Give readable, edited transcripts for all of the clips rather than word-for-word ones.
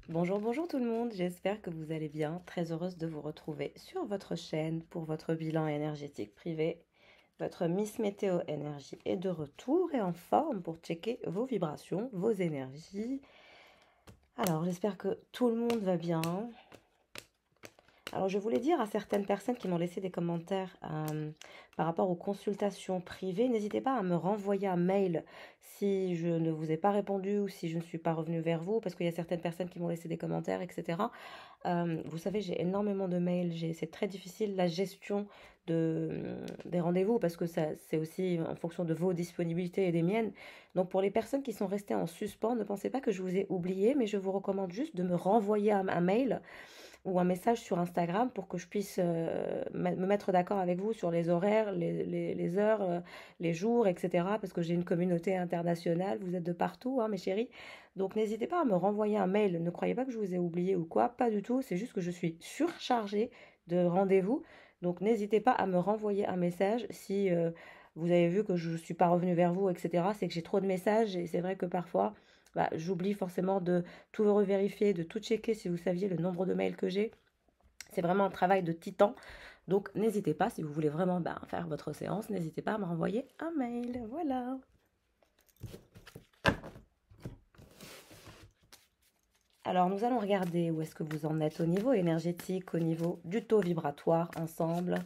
Bonjour, bonjour tout le monde, j'espère que vous allez bien. Très heureuse de vous retrouver sur votre chaîne pour votre bilan énergétique privé. Votre Miss Météo Énergie est de retour et en forme pour checker vos vibrations, vos énergies. Alors, j'espère que tout le monde va bien. Alors, je voulais dire à certaines personnes qui m'ont laissé des commentaires par rapport aux consultations privées, n'hésitez pas à me renvoyer un mail si je ne vous ai pas répondu ou si je ne suis pas revenue vers vous, parce qu'il y a certaines personnes qui m'ont laissé des commentaires, etc. Vous savez, j'ai énormément de mails, c'est très difficile la gestion des rendez-vous parce que ça, c'est aussi en fonction de vos disponibilités et des miennes. Donc pour les personnes qui sont restées en suspens, ne pensez pas que je vous ai oublié, mais je vous recommande juste de me renvoyer un mail ou un message sur Instagram pour que je puisse me mettre d'accord avec vous sur les horaires, les heures, les jours, etc. Parce que j'ai une communauté internationale, vous êtes de partout, hein, mes chéris. Donc n'hésitez pas à me renvoyer un mail. Ne croyez pas que je vous ai oublié ou quoi, pas du tout. C'est juste que je suis surchargée de rendez-vous. Donc n'hésitez pas à me renvoyer un message si vous avez vu que je ne suis pas revenue vers vous, etc. C'est que j'ai trop de messages et c'est vrai que parfois bah, j'oublie forcément de tout revérifier, de tout checker si vous saviez le nombre de mails que j'ai. C'est vraiment un travail de titan. Donc n'hésitez pas, si vous voulez vraiment faire votre séance, n'hésitez pas à me renvoyer un mail. Voilà. Alors nous allons regarder où est-ce que vous en êtes au niveau énergétique, au niveau du taux vibratoire ensemble.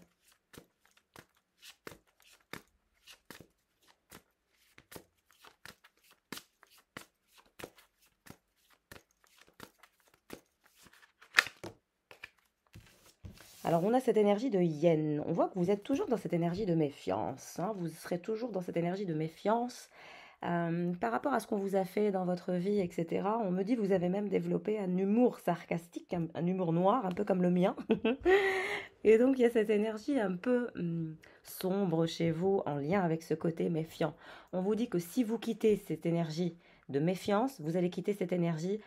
Alors on a cette énergie de yen. On voit que vous êtes toujours dans cette énergie de méfiance, hein. Vous serez toujours dans cette énergie de méfiance. Par rapport à ce qu'on vous a fait dans votre vie, etc., on me dit que vous avez même développé un humour sarcastique, un humour noir, un peu comme le mien. Et donc, il y a cette énergie un peu sombre chez vous, en lien avec ce côté méfiant. On vous dit que si vous quittez cette énergie de méfiance, vous allez quitter cette énergie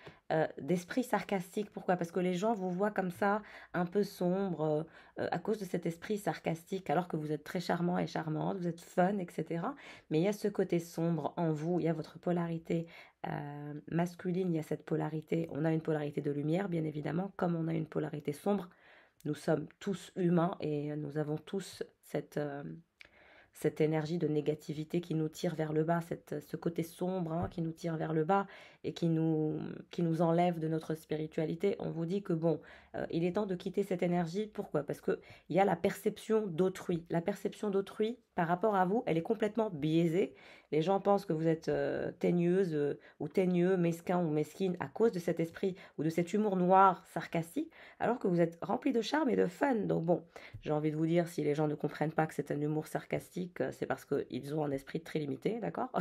d'esprit sarcastique. Pourquoi? Parce que les gens vous voient comme ça, un peu sombre, à cause de cet esprit sarcastique, alors que vous êtes très charmant et charmante, vous êtes fun, etc. Mais il y a ce côté sombre en vous, il y a votre polarité masculine, il y a cette polarité. On a une polarité de lumière, bien évidemment, comme on a une polarité sombre. Nous sommes tous humains et nous avons tous cette énergie de négativité qui nous tire vers le bas, ce côté sombre, hein, qui nous tire vers le bas et qui nous enlève de notre spiritualité. On vous dit que bon, il est temps de quitter cette énergie. Pourquoi? Parce qu'il y a la perception d'autrui. La perception d'autrui par rapport à vous, elle est complètement biaisée. Les gens pensent que vous êtes teigneuse ou teigneux, mesquin ou mesquine à cause de cet esprit ou de cet humour noir sarcastique, alors que vous êtes rempli de charme et de fun. Donc bon, j'ai envie de vous dire, si les gens ne comprennent pas que c'est un humour sarcastique, c'est parce qu'ils ont un esprit très limité, d'accord?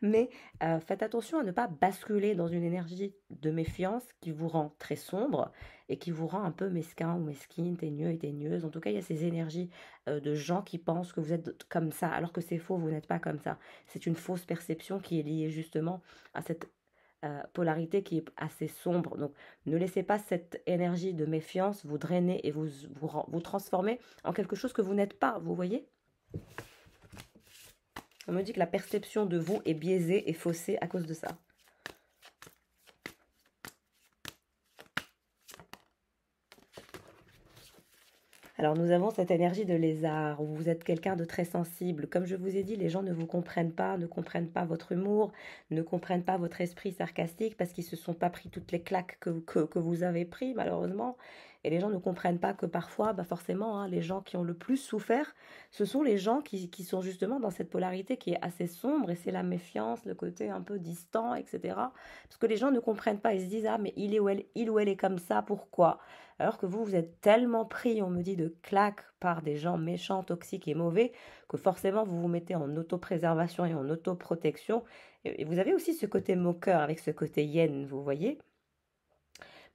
Mais faites attention à ne pas basculer dans une énergie de méfiance qui vous rend très sombre et qui vous rend un peu mesquin ou mesquine, teigneux et teigneuse. En tout cas, il y a ces énergies de gens qui pensent que vous êtes comme ça, alors que c'est faux, vous n'êtes pas comme ça. C'est une fausse perception qui est liée justement à cette polarité qui est assez sombre. Donc, ne laissez pas cette énergie de méfiance vous drainer et vous transformer en quelque chose que vous n'êtes pas, vous voyez? On me dit que la perception de vous est biaisée et faussée à cause de ça. Alors nous avons cette énergie de lézard, où vous êtes quelqu'un de très sensible. Comme je vous ai dit, les gens ne vous comprennent pas, ne comprennent pas votre humour, ne comprennent pas votre esprit sarcastique parce qu'ils ne se sont pas pris toutes les claques que vous avez pris malheureusement. Et les gens ne comprennent pas que parfois, bah forcément, hein, les gens qui ont le plus souffert, ce sont les gens qui sont justement dans cette polarité qui est assez sombre et c'est la méfiance, le côté un peu distant, etc. Parce que les gens ne comprennent pas, ils se disent, ah mais il ou elle est comme ça, pourquoi? Alors que vous êtes tellement pris, on me dit, de claques par des gens méchants, toxiques et mauvais, que forcément vous vous mettez en autopréservation et en autoprotection. Et vous avez aussi ce côté moqueur avec ce côté yen, vous voyez.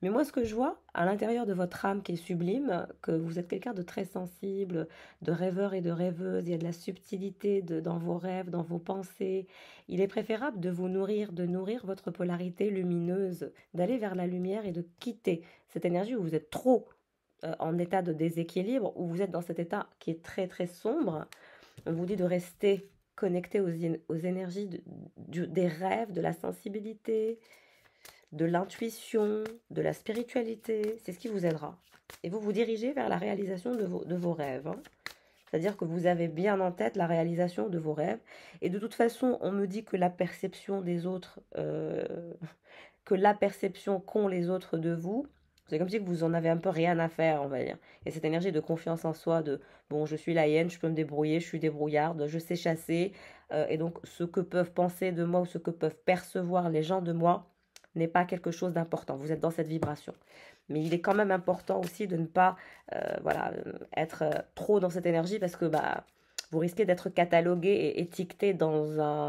Mais moi, ce que je vois à l'intérieur de votre âme qui est sublime, que vous êtes quelqu'un de très sensible, de rêveur et de rêveuse, il y a de la subtilité dans vos rêves, dans vos pensées. Il est préférable de vous nourrir, de nourrir votre polarité lumineuse, d'aller vers la lumière et de quitter cette énergie où vous êtes trop en état de déséquilibre, où vous êtes dans cet état qui est très très sombre. On vous dit de rester connecté aux énergies des rêves, de la sensibilité, de l'intuition, de la spiritualité. C'est ce qui vous aidera. Et vous vous dirigez vers la réalisation de vos rêves, hein. C'est-à-dire que vous avez bien en tête la réalisation de vos rêves. Et de toute façon, on me dit que la perception des autres, que la perception qu'ont les autres de vous, c'est comme si vous en avez un peu rien à faire, on va dire. Et cette énergie de confiance en soi, de bon, je suis la hyène, je peux me débrouiller, je suis débrouillarde, je sais chasser. Et donc, ce que peuvent penser de moi ou ce que peuvent percevoir les gens de moi n'est pas quelque chose d'important. Vous êtes dans cette vibration. Mais il est quand même important aussi de ne pas voilà, être trop dans cette énergie parce que bah, vous risquez d'être catalogué et étiqueté dans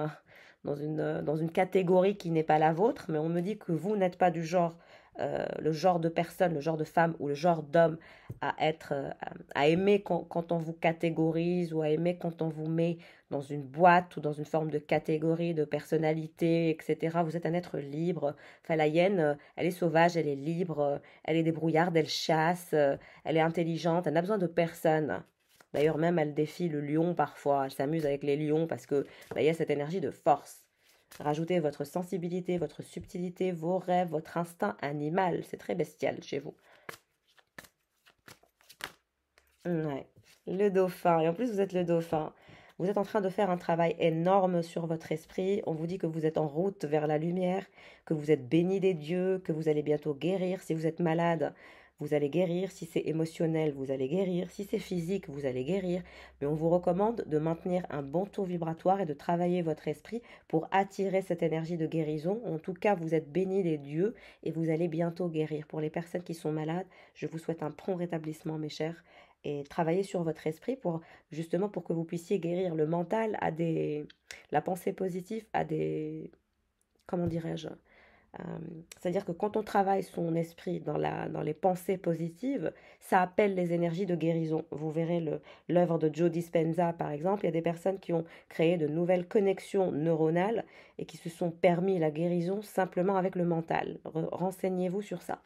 une catégorie qui n'est pas la vôtre. Mais on me dit que vous n'êtes pas du genre, le genre de personne, le genre de femme ou le genre d'homme à être, à aimer quand on vous catégorise ou à aimer quand on vous met dans une boîte ou dans une forme de catégorie de personnalité, etc. Vous êtes un être libre. Enfin, la hyène, elle est sauvage, elle est libre, elle est débrouillarde, elle chasse, elle est intelligente, elle n'a besoin de personne. D'ailleurs, même, elle défie le lion parfois. Elle s'amuse avec les lions parce que bah, il y a cette énergie de force. Rajoutez votre sensibilité, votre subtilité, vos rêves, votre instinct animal. C'est très bestial chez vous. Ouais. Le dauphin. Et en plus, vous êtes le dauphin. Vous êtes en train de faire un travail énorme sur votre esprit. On vous dit que vous êtes en route vers la lumière, que vous êtes béni des dieux, que vous allez bientôt guérir. Si vous êtes malade, vous allez guérir. Si c'est émotionnel, vous allez guérir. Si c'est physique, vous allez guérir. Mais on vous recommande de maintenir un bon taux vibratoire et de travailler votre esprit pour attirer cette énergie de guérison. En tout cas, vous êtes béni des dieux et vous allez bientôt guérir. Pour les personnes qui sont malades, je vous souhaite un prompt rétablissement, mes chers, et travailler sur votre esprit pour justement pour que vous puissiez guérir le mental à des la pensée positive à des comment dirais-je c'est-à-dire que quand on travaille son esprit dans les pensées positives, ça appelle les énergies de guérison. Vous verrez l'œuvre de Joe Dispenza, par exemple. Il y a des personnes qui ont créé de nouvelles connexions neuronales et qui se sont permis la guérison simplement avec le mental. Renseignez-vous sur ça.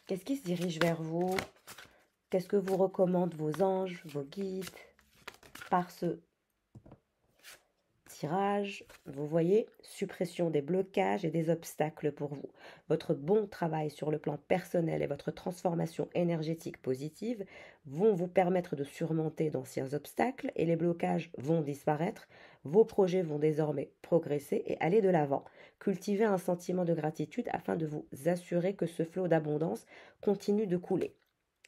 Qu'est-ce qui se dirige vers vous? Qu'est-ce que vous recommandent vos anges, vos guides par ce tirage? Vous voyez, suppression des blocages et des obstacles pour vous. Votre bon travail sur le plan personnel et votre transformation énergétique positive vont vous permettre de surmonter d'anciens obstacles et les blocages vont disparaître. Vos projets vont désormais progresser et aller de l'avant. Cultivez un sentiment de gratitude afin de vous assurer que ce flot d'abondance continue de couler.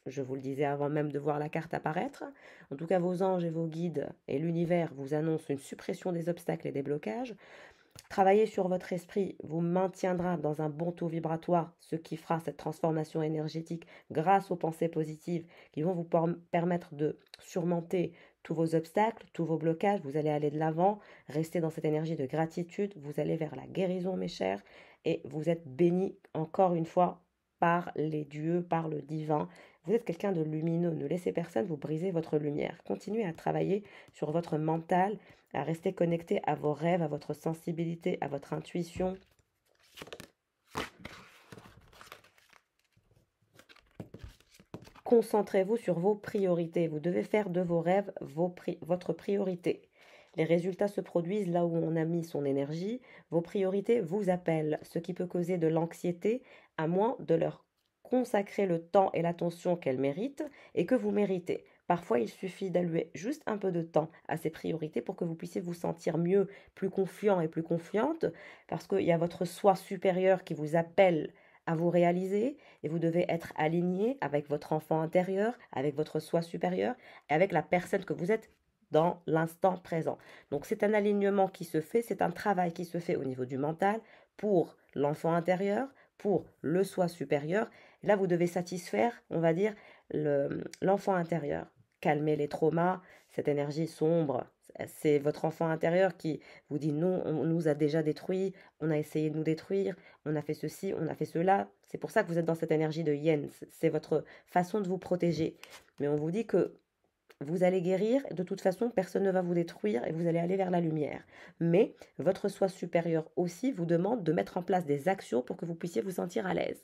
Je vous le disais avant même de voir la carte apparaître. En tout cas, vos anges et vos guides et l'univers vous annoncent une suppression des obstacles et des blocages. Travailler sur votre esprit vous maintiendra dans un bon taux vibratoire, ce qui fera cette transformation énergétique grâce aux pensées positives qui vont vous permettre de surmonter tous vos obstacles, tous vos blocages. Vous allez aller de l'avant, rester dans cette énergie de gratitude. Vous allez vers la guérison, mes chers, et vous êtes bénis encore une fois par les dieux, par le divin. Vous êtes quelqu'un de lumineux. Ne laissez personne vous briser votre lumière. Continuez à travailler sur votre mental, à rester connecté à vos rêves, à votre sensibilité, à votre intuition. Concentrez-vous sur vos priorités. Vous devez faire de vos rêves votre priorité. Les résultats se produisent là où on a mis son énergie. Vos priorités vous appellent, ce qui peut causer de l'anxiété, à moins de leur consacrer le temps et l'attention qu'elles méritent et que vous méritez. Parfois, il suffit d'allouer juste un peu de temps à ces priorités pour que vous puissiez vous sentir mieux, plus confiant et plus confiante, parce qu'il y a votre soi supérieur qui vous appelle à vous réaliser et vous devez être aligné avec votre enfant intérieur, avec votre soi supérieur et avec la personne que vous êtes dans l'instant présent. Donc c'est un alignement qui se fait, c'est un travail qui se fait au niveau du mental pour l'enfant intérieur, pour le soi supérieur. Et là, vous devez satisfaire, on va dire, l'enfant intérieur. Calmer les traumas, cette énergie sombre. C'est votre enfant intérieur qui vous dit non, on nous a déjà détruits, on a essayé de nous détruire, on a fait ceci, on a fait cela. C'est pour ça que vous êtes dans cette énergie de yin. C'est votre façon de vous protéger. Mais on vous dit que Vous allez guérir, de toute façon, personne ne va vous détruire et vous allez aller vers la lumière. Mais votre soi supérieur aussi vous demande de mettre en place des actions pour que vous puissiez vous sentir à l'aise.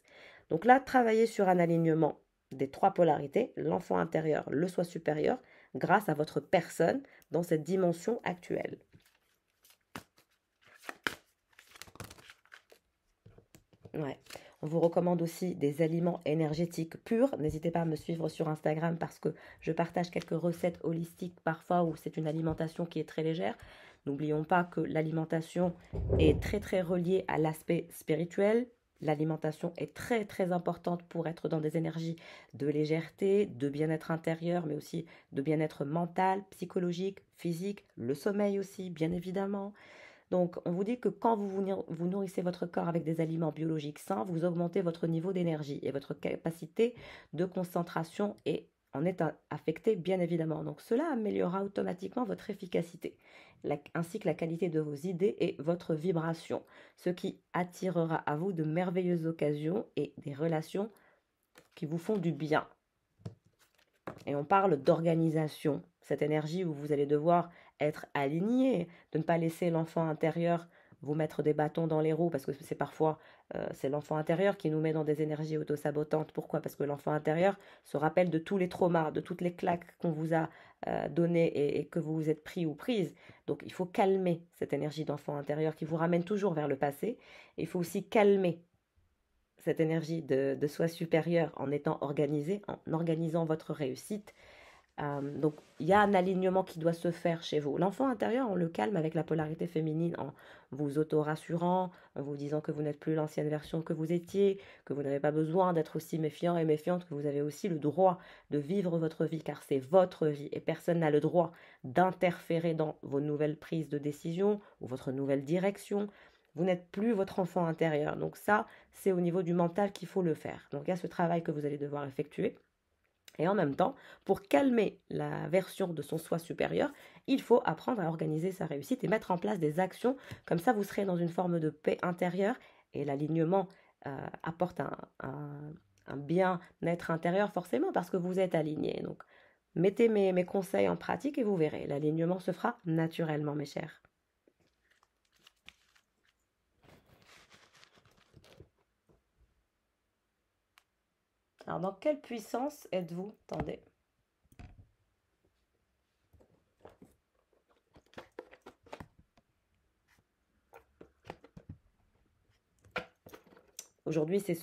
Donc là, travaillez sur un alignement des trois polarités, l'enfant intérieur, le soi supérieur, grâce à votre personne dans cette dimension actuelle. Ouais. On vous recommande aussi des aliments énergétiques purs. N'hésitez pas à me suivre sur Instagram parce que je partage quelques recettes holistiques parfois où c'est une alimentation qui est très légère. N'oublions pas que l'alimentation est très très reliée à l'aspect spirituel. L'alimentation est très très importante pour être dans des énergies de légèreté, de bien-être intérieur, mais aussi de bien-être mental, psychologique, physique, le sommeil aussi, bien évidemment. Donc, on vous dit que quand vous nourrissez votre corps avec des aliments biologiques sains, vous augmentez votre niveau d'énergie et votre capacité de concentration en est affectée, bien évidemment. Donc, cela améliorera automatiquement votre efficacité, ainsi que la qualité de vos idées et votre vibration, ce qui attirera à vous de merveilleuses occasions et des relations qui vous font du bien. Et on parle d'organisation, cette énergie où vous allez devoir être aligné, de ne pas laisser l'enfant intérieur vous mettre des bâtons dans les roues, parce que c'est parfois c'est l'enfant intérieur qui nous met dans des énergies autosabotantes. Pourquoi? Parce que l'enfant intérieur se rappelle de tous les traumas, de toutes les claques qu'on vous a données et que vous vous êtes pris ou prise. Donc il faut calmer cette énergie d'enfant intérieur qui vous ramène toujours vers le passé. Il faut aussi calmer cette énergie de soi supérieur en étant organisé, en organisant votre réussite. Donc, il y a un alignement qui doit se faire chez vous. L'enfant intérieur, on le calme avec la polarité féminine en vous auto-rassurant, en vous disant que vous n'êtes plus l'ancienne version que vous étiez, que vous n'avez pas besoin d'être aussi méfiant et méfiante, que vous avez aussi le droit de vivre votre vie, car c'est votre vie et personne n'a le droit d'interférer dans vos nouvelles prises de décision ou votre nouvelle direction. Vous n'êtes plus votre enfant intérieur. Donc ça, c'est au niveau du mental qu'il faut le faire. Donc il y a ce travail que vous allez devoir effectuer. Et en même temps, pour calmer la version de son soi supérieur, il faut apprendre à organiser sa réussite et mettre en place des actions. Comme ça, vous serez dans une forme de paix intérieure et l'alignement apporte un bien-être intérieur forcément parce que vous êtes aligné. Donc, mettez mes conseils en pratique et vous verrez, l'alignement se fera naturellement, mes chers. Alors, dans quelle puissance êtes-vous? Attendez. Aujourd'hui, c'est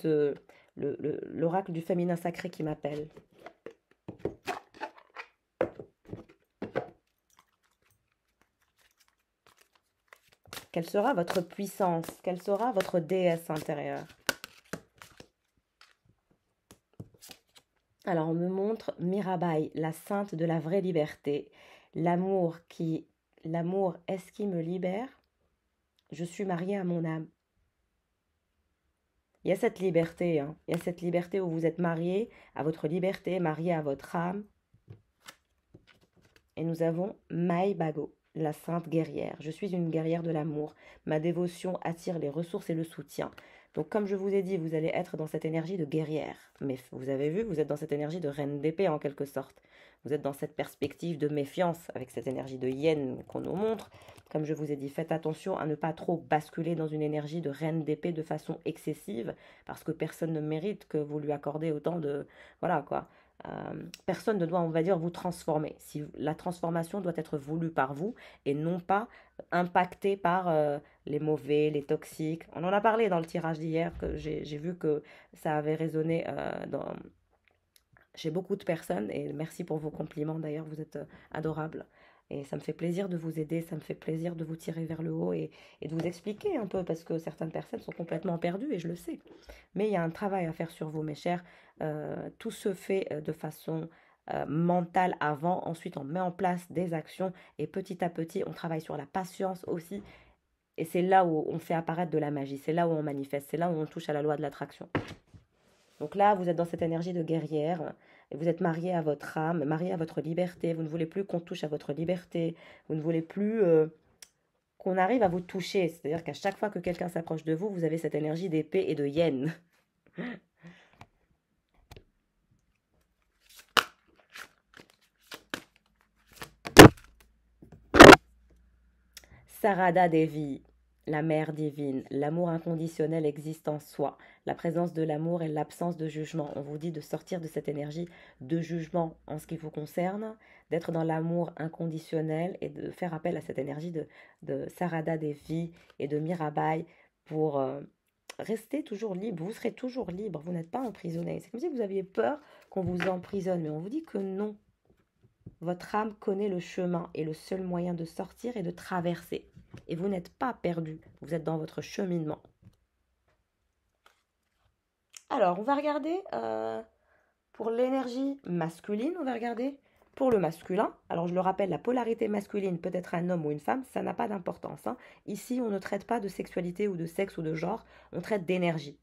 l'oracle du féminin sacré qui m'appelle. Quelle sera votre puissance? Quelle sera votre déesse intérieure? Alors, on me montre Mirabai, la sainte de la vraie liberté. L'amour est-ce qui me libère? Je suis mariée à mon âme. Il y a cette liberté, hein. Il y a cette liberté où vous êtes marié à votre liberté, marié à votre âme. Et nous avons Mai Bago, la sainte guerrière. Je suis une guerrière de l'amour. Ma dévotion attire les ressources et le soutien. Donc comme je vous ai dit, vous allez être dans cette énergie de guerrière. Mais vous avez vu, vous êtes dans cette énergie de reine d'épée en quelque sorte. Vous êtes dans cette perspective de méfiance avec cette énergie de yen qu'on nous montre. Comme je vous ai dit, faites attention à ne pas trop basculer dans une énergie de reine d'épée de façon excessive parce que personne ne mérite que vous lui accordez autant de... Voilà quoi. Personne ne doit, on va dire, vous transformer. Si la transformation doit être voulue par vous et non pas impactée par les mauvais, les toxiques. On en a parlé dans le tirage d'hier, que j'ai vu que ça avait résonné chez beaucoup de personnes. Et merci pour vos compliments d'ailleurs, vous êtes adorables. Et ça me fait plaisir de vous aider, ça me fait plaisir de vous tirer vers le haut et de vous expliquer un peu, parce que certaines personnes sont complètement perdues et je le sais. Mais il y a un travail à faire sur vous, mes chers. Tout se fait de façon mentale avant, ensuite on met en place des actions et petit à petit on travaille sur la patience aussi. Et c'est là où on fait apparaître de la magie, c'est là où on manifeste, c'est là où on touche à la loi de l'attraction. Donc là, vous êtes dans cette énergie de guerrière, et vous êtes marié à votre âme, marié à votre liberté, vous ne voulez plus qu'on touche à votre liberté, vous ne voulez plus qu'on arrive à vous toucher, c'est-à-dire qu'à chaque fois que quelqu'un s'approche de vous, vous avez cette énergie d'épée et de yen. Sarada Devi, la mère divine, l'amour inconditionnel existe en soi. La présence de l'amour et l'absence de jugement. On vous dit de sortir de cette énergie de jugement en ce qui vous concerne, d'être dans l'amour inconditionnel et de faire appel à cette énergie de Sarada Devi et de Mirabai pour rester toujours libre. Vous serez toujours libre, vous n'êtes pas emprisonné. C'est comme si vous aviez peur qu'on vous emprisonne, mais on vous dit que non. Votre âme connaît le chemin et le seul moyen de sortir est de traverser. Et vous n'êtes pas perdu, vous êtes dans votre cheminement. Alors, on va regarder pour l'énergie masculine, on va regarder pour le masculin. Alors, je le rappelle, la polarité masculine peut être un homme ou une femme, ça n'a pas d'importance. Hein. Ici, on ne traite pas de sexualité ou de sexe ou de genre, on traite d'énergie.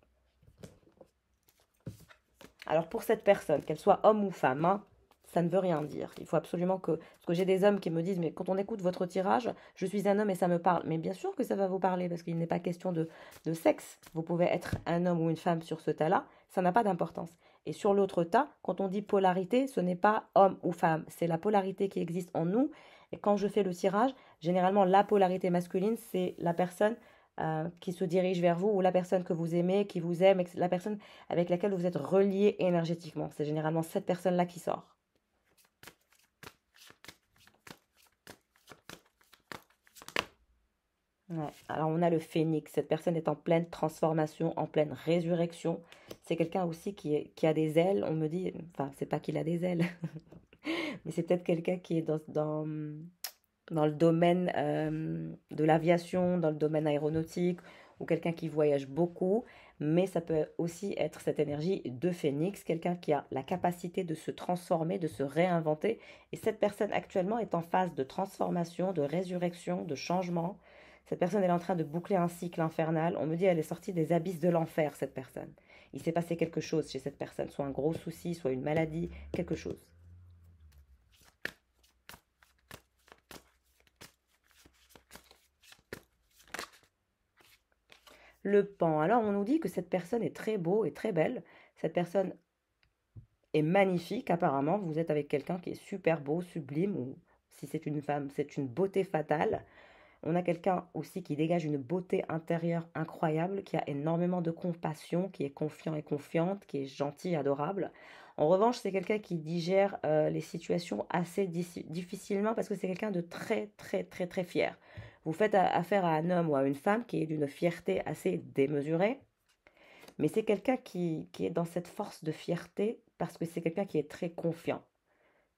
Alors, pour cette personne, qu'elle soit homme ou femme, hein, ça ne veut rien dire. Il faut absolument que... Parce que j'ai des hommes qui me disent, mais quand on écoute votre tirage, je suis un homme et ça me parle. Mais bien sûr que ça va vous parler, parce qu'il n'est pas question de sexe. Vous pouvez être un homme ou une femme sur ce tas-là, ça n'a pas d'importance. Et sur l'autre tas, quand on dit polarité, ce n'est pas homme ou femme, c'est la polarité qui existe en nous. Et quand je fais le tirage, généralement, la polarité masculine, c'est la personne qui se dirige vers vous, ou la personne que vous aimez, qui vous aime, la personne avec laquelle vous êtes relié énergétiquement. C'est généralement cette personne-là qui sort. Ouais. Alors on a le phénix, cette personne est en pleine transformation, en pleine résurrection. C'est quelqu'un aussi qui a des ailes, on me dit, enfin c'est pas qu'il a des ailes, mais c'est peut-être quelqu'un qui est dans le domaine de l'aviation, dans le domaine aéronautique, ou quelqu'un qui voyage beaucoup, mais ça peut aussi être cette énergie de phénix, quelqu'un qui a la capacité de se transformer, de se réinventer, et cette personne actuellement est en phase de transformation, de résurrection, de changement. Cette personne elle est en train de boucler un cycle infernal. On me dit elle est sortie des abysses de l'enfer, cette personne. Il s'est passé quelque chose chez cette personne, soit un gros souci, soit une maladie, quelque chose. Le pan. Alors on nous dit que cette personne est très beau et très belle. Cette personne est magnifique apparemment. Vous êtes avec quelqu'un qui est super beau, sublime, ou si c'est une femme, c'est une beauté fatale. On a quelqu'un aussi qui dégage une beauté intérieure incroyable, qui a énormément de compassion, qui est confiant et confiante, qui est gentil et adorable. En revanche, c'est quelqu'un qui digère les situations assez difficilement parce que c'est quelqu'un de très, très, très, très fier. Vous faites affaire à un homme ou à une femme qui est d'une fierté assez démesurée, mais c'est quelqu'un qui est dans cette force de fierté parce que c'est quelqu'un qui est très confiant,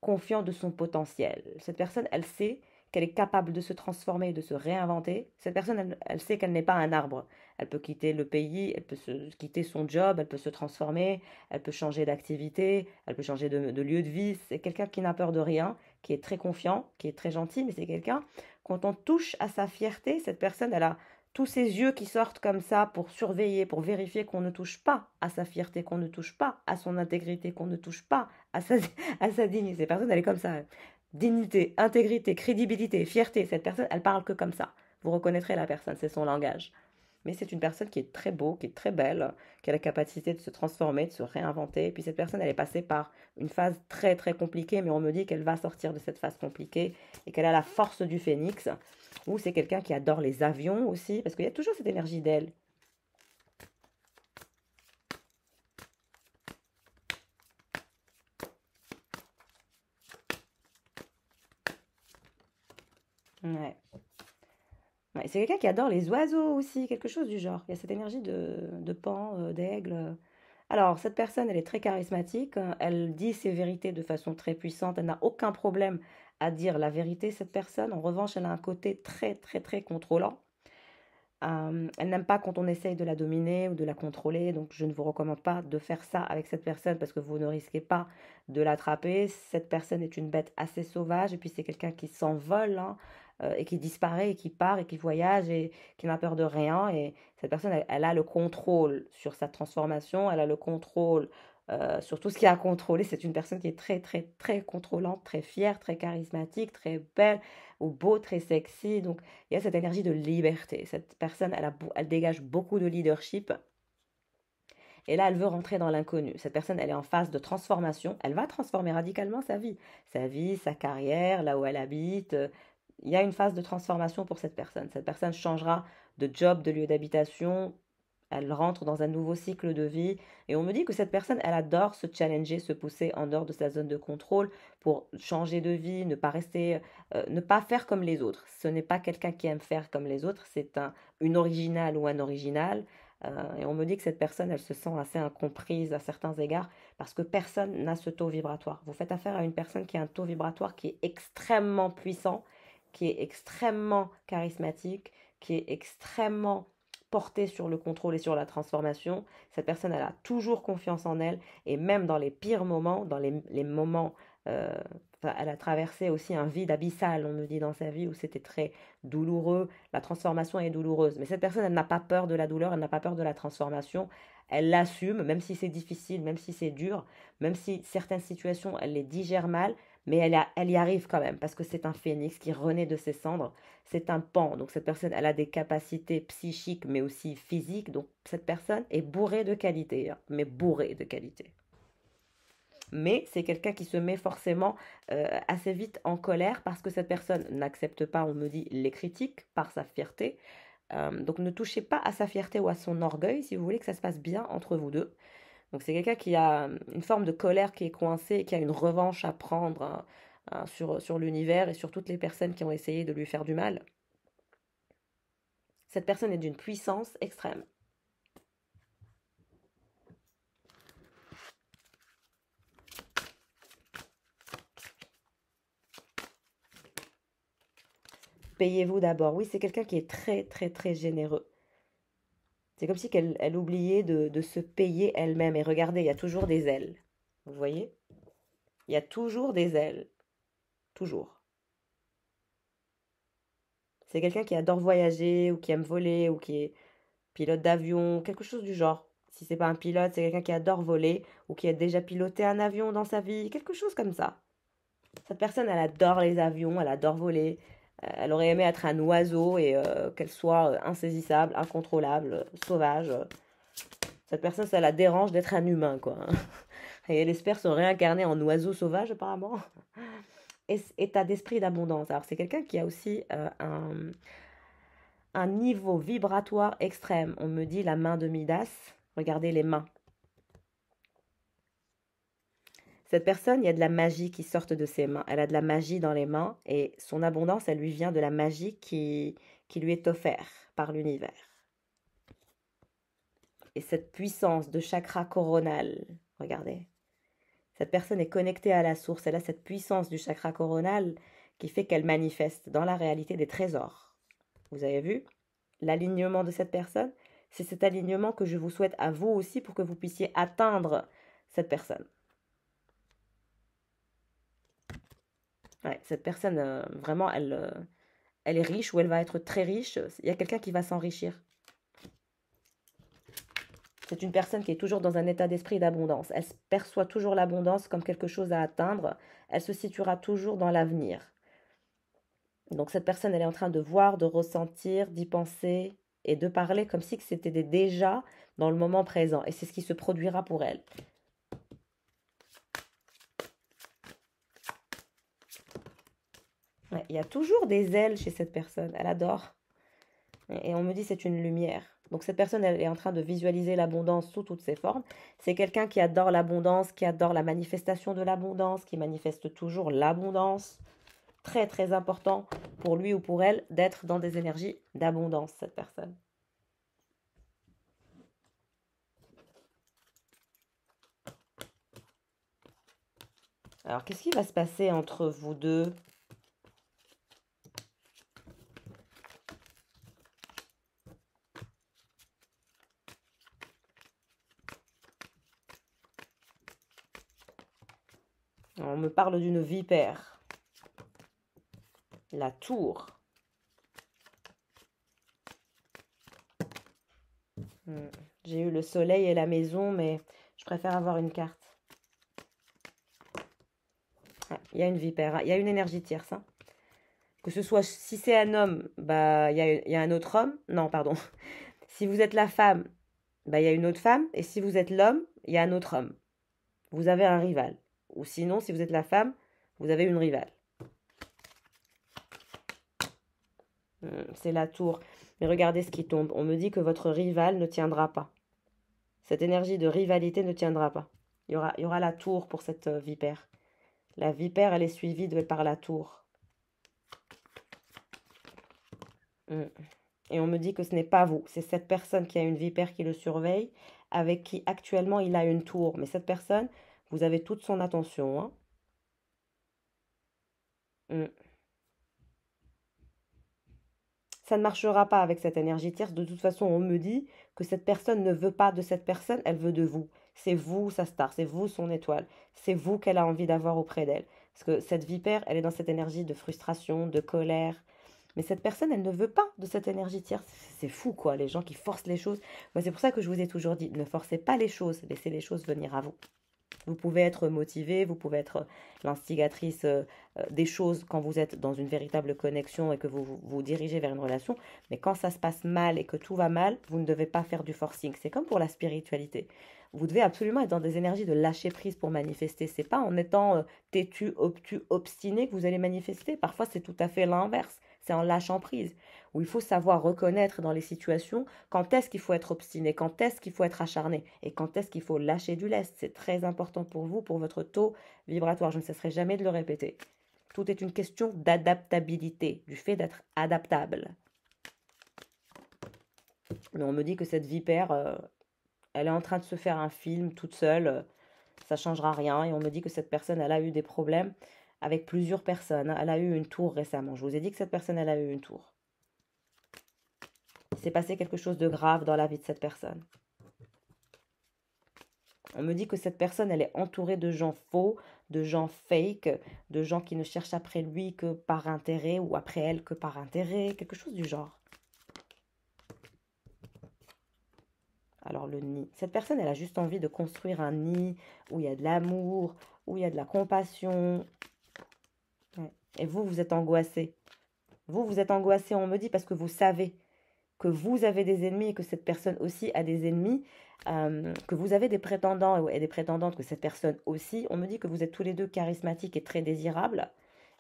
confiant de son potentiel. Cette personne, elle sait qu'elle est capable de se transformer, de se réinventer. Cette personne, elle sait qu'elle n'est pas un arbre. Elle peut quitter le pays, elle peut quitter son job, elle peut se transformer, elle peut changer d'activité, elle peut changer de lieu de vie. C'est quelqu'un qui n'a peur de rien, qui est très confiant, qui est très gentil, mais c'est quelqu'un, quand on touche à sa fierté, cette personne, elle a tous ses yeux qui sortent comme ça pour surveiller, pour vérifier qu'on ne touche pas à sa fierté, qu'on ne touche pas à son intégrité, qu'on ne touche pas à sa, à sa dignité. Cette personne, elle est comme ça. Dignité, intégrité, crédibilité, fierté. Cette personne, elle parle que comme ça. Vous reconnaîtrez la personne, c'est son langage. Mais c'est une personne qui est très beau, qui est très belle, qui a la capacité de se transformer, de se réinventer. Et puis cette personne, elle est passée par une phase très très compliquée, mais on me dit qu'elle va sortir de cette phase compliquée et qu'elle a la force du phénix. Ou c'est quelqu'un qui adore les avions aussi, parce qu'il y a toujours cette énergie d'elle. Ouais. Ouais, c'est quelqu'un qui adore les oiseaux aussi, quelque chose du genre. Il y a cette énergie de pan, d'aigle. Alors, cette personne, elle est très charismatique, hein. Elle dit ses vérités de façon très puissante. Elle n'a aucun problème à dire la vérité, cette personne. En revanche, elle a un côté très, très, très contrôlant. Elle n'aime pas quand on essaye de la dominer ou de la contrôler, donc je ne vous recommande pas de faire ça avec cette personne parce que vous ne risquez pas de l'attraper. Cette personne est une bête assez sauvage et puis c'est quelqu'un qui s'envole, hein, et qui disparaît et qui part et qui voyage et qui n'a peur de rien. Et cette personne, elle a le contrôle sur sa transformation, elle a le contrôle sur tout ce qu'il y a à contrôler. C'est une personne qui est très, très, très contrôlante, très fière, très charismatique, très belle ou beau, très sexy. Donc, il y a cette énergie de liberté. Cette personne, elle dégage beaucoup de leadership. Et là, elle veut rentrer dans l'inconnu. Cette personne, elle est en phase de transformation. Elle va transformer radicalement sa vie. Sa vie, sa carrière, là où elle habite. il y a une phase de transformation pour cette personne. Cette personne changera de job, de lieu d'habitation, elle rentre dans un nouveau cycle de vie. Et on me dit que cette personne, elle adore se challenger, se pousser en dehors de sa zone de contrôle pour changer de vie, ne pas rester, ne pas faire comme les autres. Ce n'est pas quelqu'un qui aime faire comme les autres, c'est une originale ou un original. Et on me dit que cette personne, elle se sent assez incomprise à certains égards parce que personne n'a ce taux vibratoire. Vous faites affaire à une personne qui a un taux vibratoire qui est extrêmement puissant, qui est extrêmement charismatique, qui est extrêmement portée sur le contrôle et sur la transformation. Cette personne, elle a toujours confiance en elle et même dans les pires moments, dans les moments, euh, elle a traversé aussi un vide abyssal, on me dit, dans sa vie où c'était très douloureux. La transformation est douloureuse. Mais cette personne, elle n'a pas peur de la douleur, elle n'a pas peur de la transformation. Elle l'assume, même si c'est difficile, même si c'est dur, même si certaines situations, elle les digère mal, mais elle y arrive quand même, parce que c'est un phénix qui renaît de ses cendres, c'est un pan. Donc cette personne, elle a des capacités psychiques, mais aussi physiques. Donc cette personne est bourrée de qualité, hein, mais bourrée de qualité. Mais c'est quelqu'un qui se met forcément assez vite en colère parce que cette personne n'accepte pas, on me dit, les critiques par sa fierté. Donc ne touchez pas à sa fierté ou à son orgueil si vous voulez que ça se passe bien entre vous deux. Donc c'est quelqu'un qui a une forme de colère qui est coincée et qui a une revanche à prendre sur l'univers et sur toutes les personnes qui ont essayé de lui faire du mal. Cette personne est d'une puissance extrême. Payez-vous d'abord. Oui, c'est quelqu'un qui est très, très, très généreux. C'est comme si elle oubliait de se payer elle-même. Et regardez, il y a toujours des ailes. Vous voyez? Il y a toujours des ailes. Toujours. C'est quelqu'un qui adore voyager ou qui aime voler ou qui est pilote d'avion, quelque chose du genre. Si c'est pas un pilote, c'est quelqu'un qui adore voler ou qui a déjà piloté un avion dans sa vie, quelque chose comme ça. Cette personne, elle adore les avions, elle adore voler. Elle aurait aimé être un oiseau et qu'elle soit insaisissable, incontrôlable, sauvage. Cette personne, ça la dérange d'être un humain, quoi. Et elle espère se réincarner en oiseau sauvage, apparemment. État d'esprit d'abondance. Alors, c'est quelqu'un qui a aussi un niveau vibratoire extrême. On me dit la main de Midas. Regardez les mains. Cette personne, il y a de la magie qui sort de ses mains. Elle a de la magie dans les mains et son abondance, elle lui vient de la magie qui lui est offerte par l'univers. Et cette puissance de chakra coronal, regardez, cette personne est connectée à la source. Elle a cette puissance du chakra coronal qui fait qu'elle manifeste dans la réalité des trésors. Vous avez vu l'alignement de cette personne? C'est cet alignement que je vous souhaite à vous aussi pour que vous puissiez atteindre cette personne. Ouais, cette personne, vraiment, elle est riche ou elle va être très riche. Il y a quelqu'un qui va s'enrichir. C'est une personne qui est toujours dans un état d'esprit d'abondance. Elle perçoit toujours l'abondance comme quelque chose à atteindre. Elle se situera toujours dans l'avenir. Donc cette personne, elle est en train de voir, de ressentir, d'y penser et de parler comme si c'était des déjà dans le moment présent. Et c'est ce qui se produira pour elle. Ouais, il y a toujours des ailes chez cette personne. Elle adore. Et on me dit c'est une lumière. Donc cette personne, elle est en train de visualiser l'abondance sous toutes ses formes. C'est quelqu'un qui adore l'abondance, qui adore la manifestation de l'abondance, qui manifeste toujours l'abondance. Très très important pour lui ou pour elle d'être dans des énergies d'abondance, cette personne. Alors qu'est-ce qui va se passer entre vous deux? On me parle d'une vipère. La tour. J'ai eu le soleil et la maison, mais je préfère avoir une carte. Ah, il y a une vipère, il y a une énergie tierce. Hein. Que ce soit, si c'est un homme, bah il y a un autre homme. Non, pardon. Si vous êtes la femme, bah il y a une autre femme. Et si vous êtes l'homme, il y a un autre homme. Vous avez un rival. Ou sinon, si vous êtes la femme, vous avez une rivale. C'est la tour. Mais regardez ce qui tombe. On me dit que votre rival ne tiendra pas. Cette énergie de rivalité ne tiendra pas. Il y aura la tour pour cette vipère. La vipère, elle est suivie par la tour. Mm. Et on me dit que ce n'est pas vous. C'est cette personne qui a une vipère qui le surveille, avec qui actuellement il a une tour. Mais cette personne, vous avez toute son attention, hein. Mm. Ça ne marchera pas avec cette énergie tierce. De toute façon, on me dit que cette personne ne veut pas de cette personne, elle veut de vous. C'est vous sa star, c'est vous son étoile. C'est vous qu'elle a envie d'avoir auprès d'elle. Parce que cette vipère, elle est dans cette énergie de frustration, de colère. Mais cette personne, elle ne veut pas de cette énergie tierce. C'est fou, quoi, les gens qui forcent les choses. Moi, c'est pour ça que je vous ai toujours dit, ne forcez pas les choses, laissez les choses venir à vous. Vous pouvez être motivé, vous pouvez être l'instigatrice des choses quand vous êtes dans une véritable connexion et que vous dirigez vers une relation. Mais quand ça se passe mal et que tout va mal, vous ne devez pas faire du forcing. C'est comme pour la spiritualité. Vous devez absolument être dans des énergies de lâcher prise pour manifester. C'est pas en étant têtu, obtus, obstiné que vous allez manifester. Parfois, c'est tout à fait l'inverse. C'est en lâchant prise. Où il faut savoir reconnaître dans les situations quand est-ce qu'il faut être obstiné, quand est-ce qu'il faut être acharné et quand est-ce qu'il faut lâcher du lest. C'est très important pour vous, pour votre taux vibratoire. Je ne cesserai jamais de le répéter. Tout est une question d'adaptabilité, du fait d'être adaptable. Mais on me dit que cette vipère, elle est en train de se faire un film toute seule. Ça ne changera rien. Et on me dit que cette personne, elle a eu des problèmes avec plusieurs personnes. Elle a eu une tour récemment. Je vous ai dit que cette personne, elle a eu une tour. Il s'est passé quelque chose de grave dans la vie de cette personne. On me dit que cette personne, elle est entourée de gens faux, de gens fake, de gens qui ne cherchent après lui que par intérêt ou après elle que par intérêt, quelque chose du genre. Alors le nid. Cette personne, elle a juste envie de construire un nid où il y a de l'amour, où il y a de la compassion. Ouais. Et vous, vous êtes angoissé. Vous êtes angoissé, on me dit, parce que vous savez que vous avez des ennemis et que cette personne aussi a des ennemis, que vous avez des prétendants et des prétendantes, que cette personne aussi, on me dit que vous êtes tous les deux charismatiques et très désirables.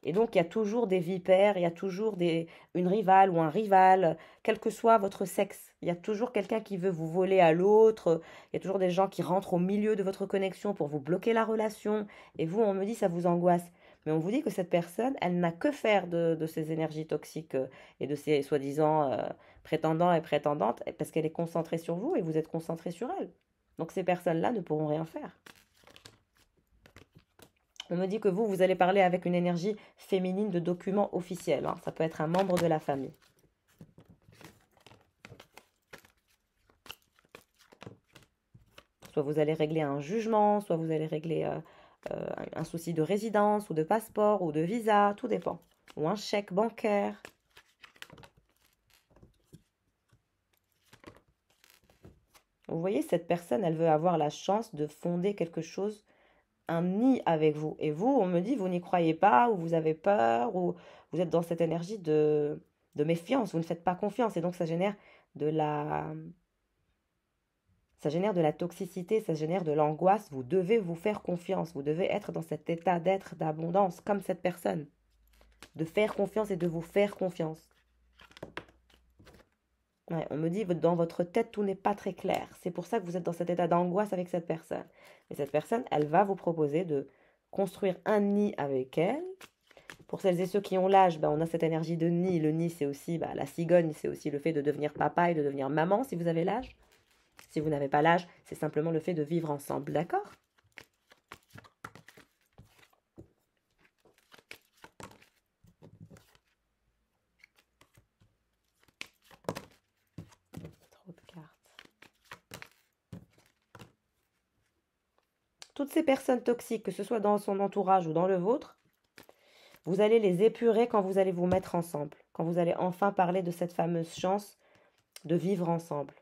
Et donc, il y a toujours des vipères, il y a toujours une rivale ou un rival, quel que soit votre sexe. Il y a toujours quelqu'un qui veut vous voler à l'autre. Il y a toujours des gens qui rentrent au milieu de votre connexion pour vous bloquer la relation. Et vous, on me dit, ça vous angoisse. Mais on vous dit que cette personne, elle n'a que faire de ces énergies toxiques et de ces soi-disant prétendants et prétendantes, parce qu'elle est concentrée sur vous et vous êtes concentré sur elle. Donc ces personnes-là ne pourront rien faire. On me dit que vous allez parler avec une énergie féminine de document officiel, hein. Ça peut être un membre de la famille. Soit vous allez régler un jugement, soit vous allez régler un souci de résidence ou de passeport ou de visa, tout dépend. Ou un chèque bancaire. Vous voyez, cette personne, elle veut avoir la chance de fonder quelque chose, un nid avec vous. Et vous, on me dit, vous n'y croyez pas, ou vous avez peur, ou vous êtes dans cette énergie de méfiance, vous ne faites pas confiance. Et donc, ça génère de la toxicité, ça génère de l'angoisse. Vous devez vous faire confiance, vous devez être dans cet état d'être, d'abondance, comme cette personne. De faire confiance et de vous faire confiance. Ouais, on me dit, dans votre tête, tout n'est pas très clair. C'est pour ça que vous êtes dans cet état d'angoisse avec cette personne. Et cette personne, elle va vous proposer de construire un nid avec elle. Pour celles et ceux qui ont l'âge, on a cette énergie de nid. Le nid, c'est aussi la cigogne, c'est aussi le fait de devenir papa et de devenir maman si vous avez l'âge. Si vous n'avez pas l'âge, c'est simplement le fait de vivre ensemble, d'accord? Trop de cartes. Toutes ces personnes toxiques, que ce soit dans son entourage ou dans le vôtre, vous allez les épurer quand vous allez vous mettre ensemble, quand vous allez enfin parler de cette fameuse chance de vivre ensemble.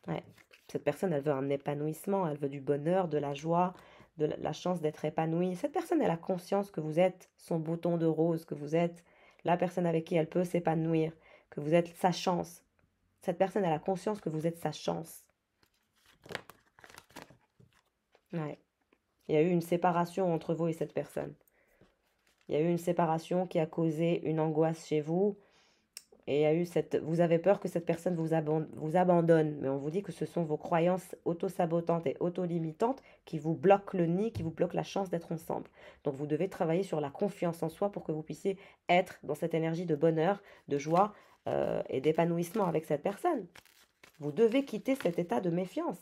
Ouais. Cette personne, elle veut un épanouissement, elle veut du bonheur, de la joie, de la chance d'être épanouie. Cette personne, elle a conscience que vous êtes son bouton de rose, que vous êtes la personne avec qui elle peut s'épanouir, que vous êtes sa chance. Cette personne, elle a conscience que vous êtes sa chance. Ouais. Il y a eu une séparation entre vous et cette personne. Il y a eu une séparation qui a causé une angoisse chez vous. Et il y a eu vous avez peur que cette personne vous abandonne. Mais on vous dit que ce sont vos croyances auto-sabotantes et auto-limitantes qui vous bloquent le nid, qui vous bloquent la chance d'être ensemble. Donc vous devez travailler sur la confiance en soi pour que vous puissiez être dans cette énergie de bonheur, de joie et d'épanouissement avec cette personne. Vous devez quitter cet état de méfiance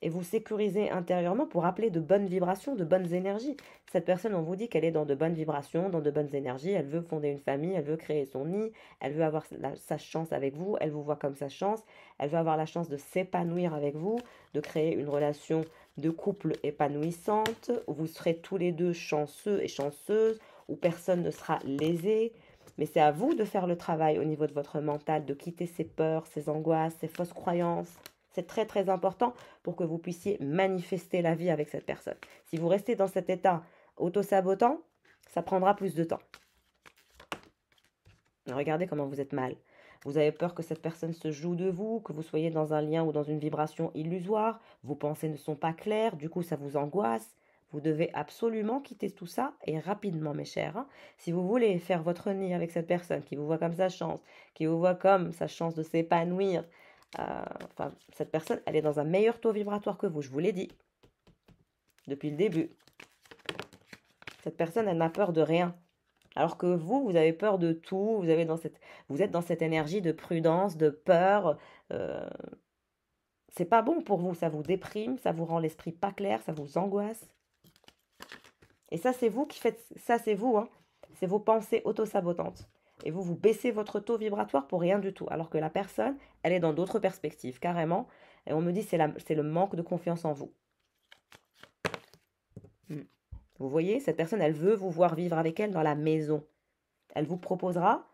et vous sécuriser intérieurement pour appeler de bonnes vibrations, de bonnes énergies. Cette personne, on vous dit qu'elle est dans de bonnes vibrations, dans de bonnes énergies, elle veut fonder une famille, elle veut créer son nid, elle veut avoir sa chance avec vous, elle vous voit comme sa chance, elle veut avoir la chance de s'épanouir avec vous, de créer une relation de couple épanouissante, où vous serez tous les deux chanceux et chanceuses, où personne ne sera lésé. Mais c'est à vous de faire le travail au niveau de votre mental, de quitter ces peurs, ces angoisses, ces fausses croyances. C'est très très important pour que vous puissiez manifester la vie avec cette personne. Si vous restez dans cet état auto-sabotant, ça prendra plus de temps. Regardez comment vous êtes mal. Vous avez peur que cette personne se joue de vous, que vous soyez dans un lien ou dans une vibration illusoire. Vos pensées ne sont pas claires, du coup ça vous angoisse. Vous devez absolument quitter tout ça et rapidement, mes chers. Hein. Si vous voulez faire votre nid avec cette personne qui vous voit comme sa chance, qui vous voit comme sa chance de s'épanouir, cette personne, elle est dans un meilleur taux vibratoire que vous, je vous l'ai dit. Depuis le début. Cette personne, elle n'a peur de rien. Alors que vous avez peur de tout. Vous êtes dans cette énergie de prudence, de peur. C'est pas bon pour vous. Ça vous déprime, ça vous rend l'esprit pas clair, ça vous angoisse. Et ça, c'est vous qui faites... Ça, c'est vous, hein. C'est vos pensées auto-sabotantes. Et vous baissez votre taux vibratoire pour rien du tout. Alors que la personne, elle est dans d'autres perspectives, carrément. Et on me dit c'est le manque de confiance en vous. Vous voyez, cette personne, elle veut vous voir vivre avec elle dans la maison. Elle vous proposera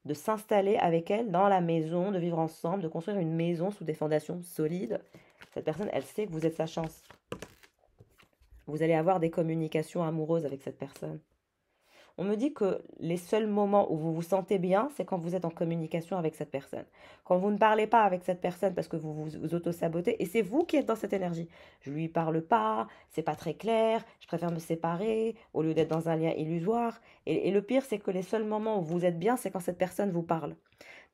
de s'installer avec elle dans la maison, de vivre ensemble, de construire une maison sous des fondations solides. Cette personne, elle sait que vous êtes sa chance. Vous allez avoir des communications amoureuses avec cette personne. On me dit que les seuls moments où vous vous sentez bien, c'est quand vous êtes en communication avec cette personne. Quand vous ne parlez pas avec cette personne parce que vous vous auto-sabotez, et c'est vous qui êtes dans cette énergie. Je lui parle pas, c'est pas très clair, je préfère me séparer au lieu d'être dans un lien illusoire. Et le pire, c'est que les seuls moments où vous êtes bien, c'est quand cette personne vous parle.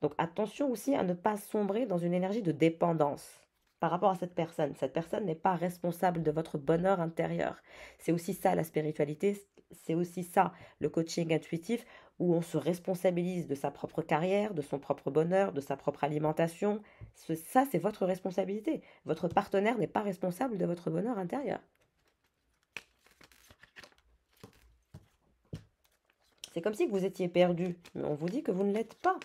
Donc attention aussi à ne pas sombrer dans une énergie de dépendance par rapport à cette personne. Cette personne n'est pas responsable de votre bonheur intérieur. C'est aussi ça la spiritualité, c'est aussi ça le coaching intuitif où on se responsabilise de sa propre carrière, de son propre bonheur, de sa propre alimentation. Ça, c'est votre responsabilité. Votre partenaire n'est pas responsable de votre bonheur intérieur. C'est comme si vous étiez perdu, mais on vous dit que vous ne l'êtes pas.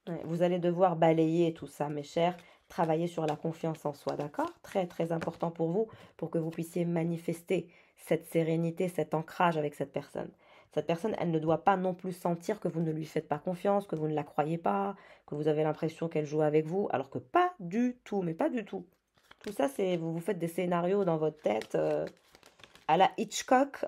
Ouais, vous allez devoir balayer tout ça, mes chers, travailler sur la confiance en soi, d'accord? Très, très important pour vous, pour que vous puissiez manifester cette sérénité, cet ancrage avec cette personne. Cette personne, elle ne doit pas non plus sentir que vous ne lui faites pas confiance, que vous ne la croyez pas, que vous avez l'impression qu'elle joue avec vous, alors que pas du tout, mais pas du tout. Tout ça, c'est vous vous faites des scénarios dans votre tête à la Hitchcock.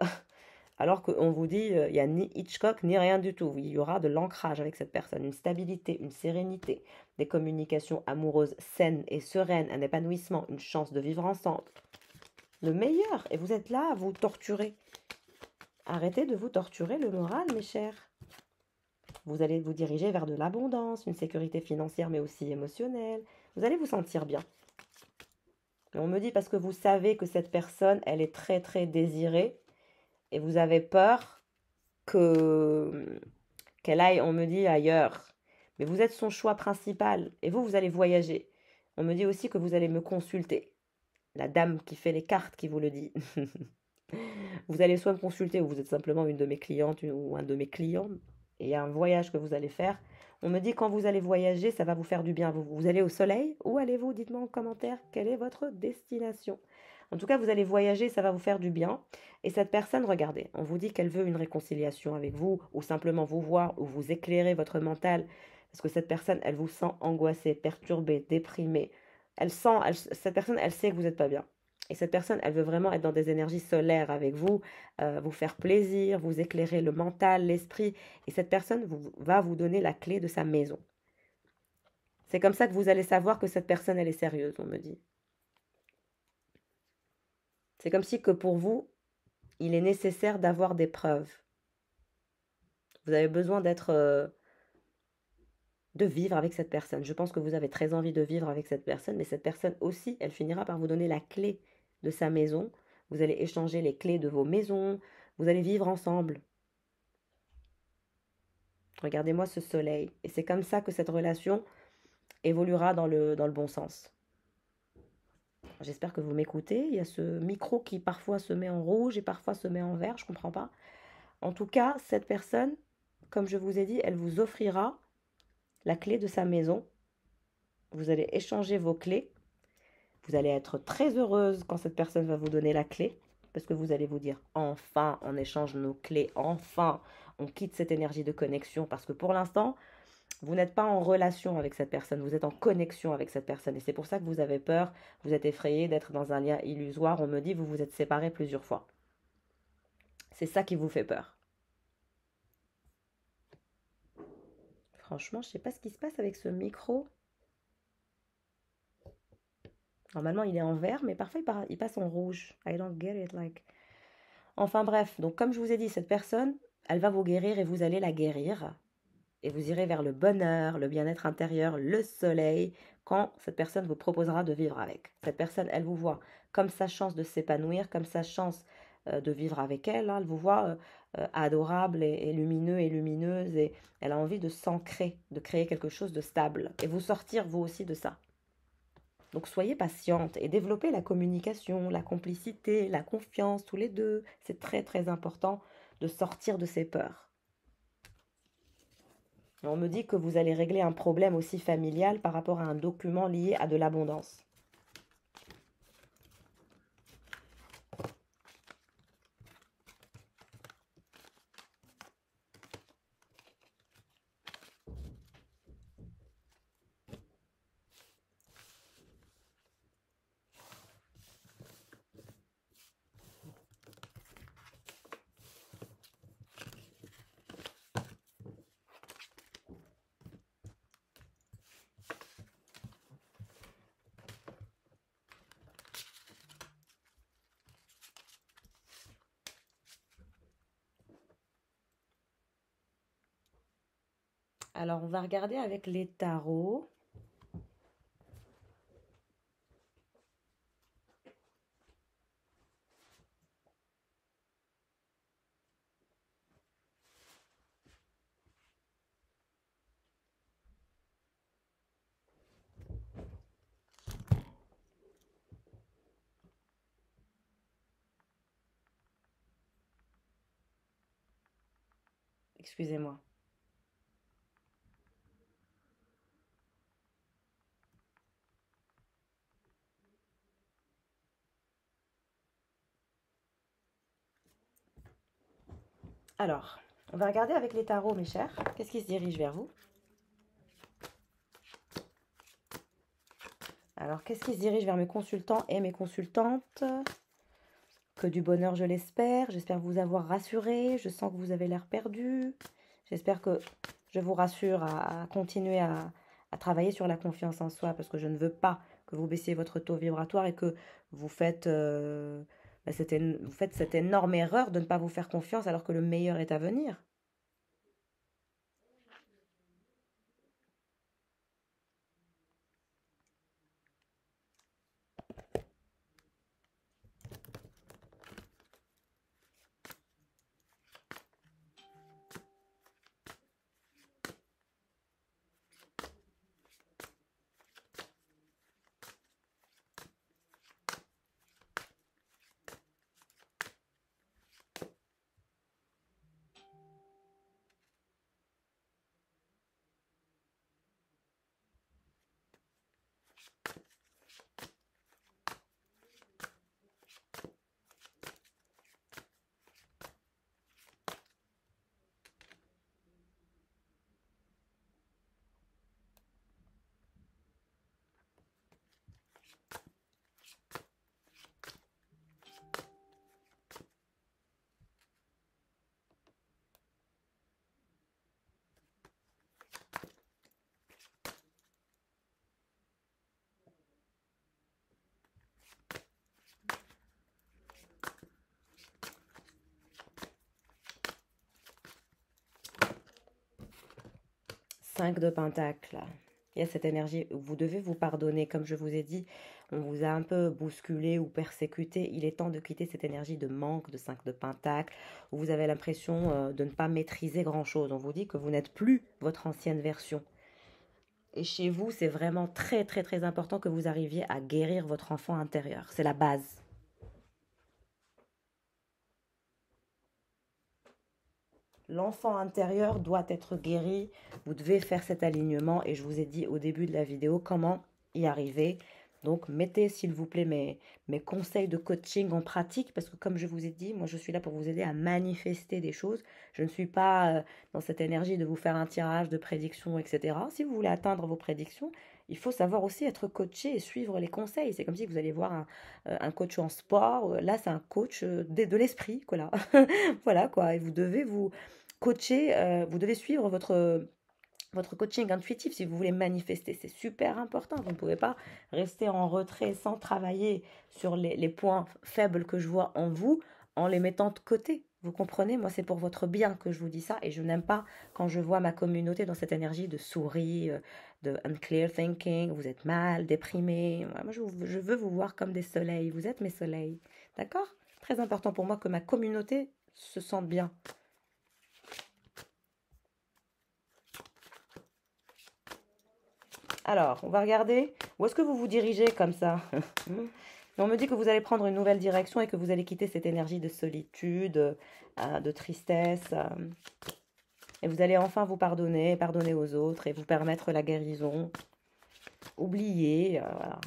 Alors qu'on vous dit, il n'y a ni Hitchcock ni rien du tout. Il y aura de l'ancrage avec cette personne, une stabilité, une sérénité, des communications amoureuses saines et sereines, un épanouissement, une chance de vivre ensemble. Le meilleur. Et vous êtes là à vous torturer. Arrêtez de vous torturer le moral, mes chers. Vous allez vous diriger vers de l'abondance, une sécurité financière mais aussi émotionnelle. Vous allez vous sentir bien. Et on me dit parce que vous savez que cette personne, elle est très très désirée. Et vous avez peur qu'elle aille, on me dit, ailleurs. Mais vous êtes son choix principal. Et vous allez voyager. On me dit aussi que vous allez me consulter. La dame qui fait les cartes qui vous le dit. Vous allez soit me consulter ou vous êtes simplement une de mes clientes ou un de mes clients. Et il y a un voyage que vous allez faire. On me dit quand vous allez voyager, ça va vous faire du bien. Vous allez au soleil? Où allez-vous? Dites-moi en commentaire quelle est votre destination. En tout cas, vous allez voyager, ça va vous faire du bien. Et cette personne, regardez, on vous dit qu'elle veut une réconciliation avec vous, ou simplement vous voir, ou vous éclairer votre mental, parce que cette personne, elle vous sent angoissée, perturbée, déprimée. Cette personne, elle sait que vous n'êtes pas bien. Et cette personne, elle veut vraiment être dans des énergies solaires avec vous, vous faire plaisir, vous éclairer le mental, l'esprit. Et cette personne va vous donner la clé de sa maison. C'est comme ça que vous allez savoir que cette personne, elle est sérieuse, on me dit. C'est comme si que pour vous, il est nécessaire d'avoir des preuves. Vous avez besoin de vivre avec cette personne. Je pense que vous avez très envie de vivre avec cette personne, mais cette personne aussi, elle finira par vous donner la clé de sa maison. Vous allez échanger les clés de vos maisons. Vous allez vivre ensemble. Regardez-moi ce soleil. Et c'est comme ça que cette relation évoluera dans le bon sens. J'espère que vous m'écoutez. Il y a ce micro qui parfois se met en rouge et parfois se met en vert. Je ne comprends pas. En tout cas, cette personne, comme je vous ai dit, elle vous offrira la clé de sa maison. Vous allez échanger vos clés. Vous allez être très heureuse quand cette personne va vous donner la clé. Parce que vous allez vous dire, enfin, on échange nos clés. Enfin, on quitte cette énergie de connexion. Parce que pour l'instant, vous n'êtes pas en relation avec cette personne, vous êtes en connexion avec cette personne. Et c'est pour ça que vous avez peur, vous êtes effrayé d'être dans un lien illusoire. On me dit, vous vous êtes séparés plusieurs fois. C'est ça qui vous fait peur. Franchement, je ne sais pas ce qui se passe avec ce micro. Normalement, il est en vert, mais parfois, il passe en rouge. I don't get it, like... Enfin bref, donc comme je vous ai dit, cette personne, elle va vous guérir et vous allez la guérir. Et vous irez vers le bonheur, le bien-être intérieur, le soleil, quand cette personne vous proposera de vivre avec. Cette personne, elle vous voit comme sa chance de s'épanouir, comme sa chance de vivre avec elle. Hein. Elle vous voit adorable et lumineux et lumineuse et elle a envie de s'ancrer, de créer quelque chose de stable et vous sortir vous aussi de ça. Donc soyez patiente et développez la communication, la complicité, la confiance, tous les deux. C'est très très important de sortir de ces peurs. On me dit que vous allez régler un problème aussi familial par rapport à un document lié à de l'abondance. Alors, on va regarder avec les tarots. Excusez-moi. Alors, on va regarder avec les tarots, mes chers. Qu'est-ce qui se dirige vers vous? Alors, qu'est-ce qui se dirige vers mes consultants et mes consultantes? Que du bonheur, je l'espère. J'espère vous avoir rassuré. Je sens que vous avez l'air perdu. J'espère que je vous rassure à continuer à travailler sur la confiance en soi parce que je ne veux pas que vous baissiez votre taux vibratoire et que vous faites, vous faites cette énorme erreur de ne pas vous faire confiance alors que le meilleur est à venir. 5 de Pentacle. Il y a cette énergie, vous devez vous pardonner. Comme je vous ai dit, on vous a un peu bousculé ou persécuté. Il est temps de quitter cette énergie de manque de 5 de Pentacle, où vous avez l'impression de ne pas maîtriser grand-chose. On vous dit que vous n'êtes plus votre ancienne version. Et chez vous, c'est vraiment très, très, très important que vous arriviez à guérir votre enfant intérieur. C'est la base. L'enfant intérieur doit être guéri. Vous devez faire cet alignement et je vous ai dit au début de la vidéo comment y arriver. Donc mettez s'il vous plaît mes conseils de coaching en pratique parce que comme je vous ai dit, moi je suis là pour vous aider à manifester des choses. Je ne suis pas dans cette énergie de vous faire un tirage de prédictions, etc. Si vous voulez atteindre vos prédictions, il faut savoir aussi être coaché et suivre les conseils. C'est comme si vous allez voir un coach en sport. Là, c'est un coach de l'esprit. Voilà. Voilà quoi. Et vous devez vous coacher, vous devez suivre votre coaching intuitif si vous voulez manifester. C'est super important. Vous ne pouvez pas rester en retrait sans travailler sur les points faibles que je vois en vous en les mettant de côté. Vous comprenez? Moi, c'est pour votre bien que je vous dis ça et je n'aime pas quand je vois ma communauté dans cette énergie de souris, de unclear thinking, vous êtes mal, déprimé. Moi, je veux vous voir comme des soleils. Vous êtes mes soleils. D'accord? Très important pour moi que ma communauté se sente bien. Alors, on va regarder. Où est-ce que vous vous dirigez comme ça? On me dit que vous allez prendre une nouvelle direction et que vous allez quitter cette énergie de solitude, de tristesse. Et vous allez enfin vous pardonner, pardonner aux autres et vous permettre la guérison. Oublier, voilà.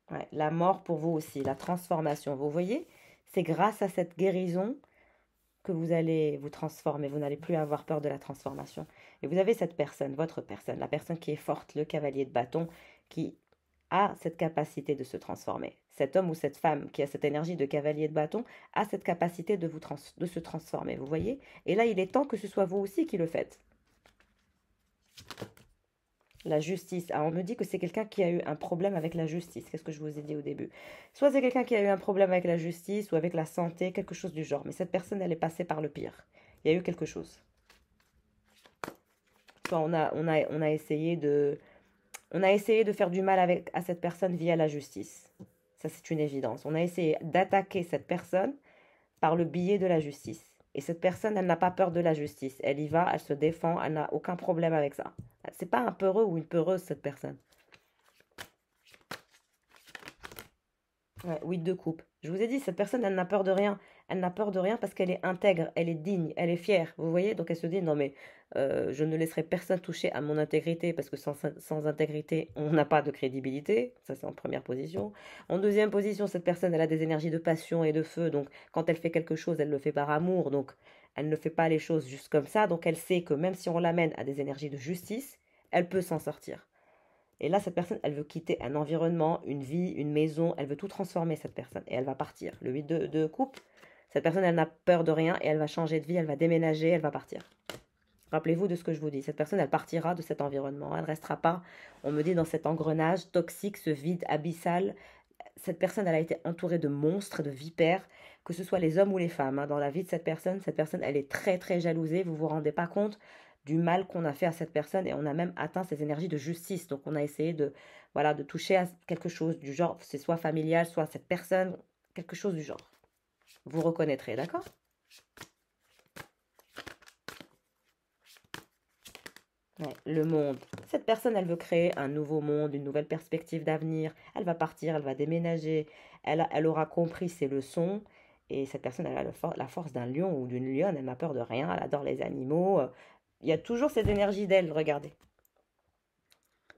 Ouais, la mort pour vous aussi, la transformation. Vous voyez, c'est grâce à cette guérison que vous allez vous transformer. Vous n'allez plus avoir peur de la transformation. Et vous avez cette personne, votre personne, la personne qui est forte, le cavalier de bâton, qui a cette capacité de se transformer. Cet homme ou cette femme qui a cette énergie de cavalier de bâton a cette capacité de se transformer. Vous voyez? Et là, il est temps que ce soit vous aussi qui le faites. La justice. Ah, on me dit que c'est quelqu'un qui a eu un problème avec la justice. Qu'est-ce que je vous ai dit au début? Soit c'est quelqu'un qui a eu un problème avec la justice ou avec la santé, quelque chose du genre. Mais cette personne, elle est passée par le pire. Il y a eu quelque chose. Soit on a essayé de faire du mal à cette personne via la justice. Ça, c'est une évidence. On a essayé d'attaquer cette personne par le biais de la justice. Et cette personne, elle n'a pas peur de la justice. Elle y va, elle se défend, elle n'a aucun problème avec ça. C'est pas un peureux ou une peureuse, cette personne. Ouais, 8 de coupe. Je vous ai dit, cette personne, elle n'a peur de rien. Elle n'a peur de rien parce qu'elle est intègre, elle est digne, elle est fière. Vous voyez? Donc elle se dit, non mais je ne laisserai personne toucher à mon intégrité parce que sans intégrité, on n'a pas de crédibilité. Ça, c'est en première position. En deuxième position, cette personne, elle a des énergies de passion et de feu. Donc quand elle fait quelque chose, elle le fait par amour. Donc elle ne fait pas les choses juste comme ça. Donc elle sait que même si on l'amène à des énergies de justice, elle peut s'en sortir. Et là, cette personne, elle veut quitter un environnement, une vie, une maison. Elle veut tout transformer, cette personne. Et elle va partir. Le 8 de coupe, cette personne, elle n'a peur de rien et elle va changer de vie, elle va déménager, elle va partir. Rappelez-vous de ce que je vous dis. Cette personne, elle partira de cet environnement. Elle ne restera pas, on me dit, dans cet engrenage toxique, ce vide abyssal. Cette personne, elle a été entourée de monstres, de vipères, que ce soit les hommes ou les femmes. Dans la vie de cette personne, elle est très, très jalousée. Vous vous rendez pas compte du mal qu'on a fait à cette personne et on a même atteint ces énergies de justice. Donc, on a essayé voilà, de toucher à quelque chose du genre, c'est soit familial, soit cette personne, quelque chose du genre. Vous reconnaîtrez, d'accord? Ouais, le monde. Cette personne, elle veut créer un nouveau monde, une nouvelle perspective d'avenir. Elle va partir, elle va déménager. Elle aura compris ses leçons. Et cette personne, elle a la force d'un lion ou d'une lionne. Elle n'a peur de rien. Elle adore les animaux. Il y a toujours cette énergie d'elle, regardez.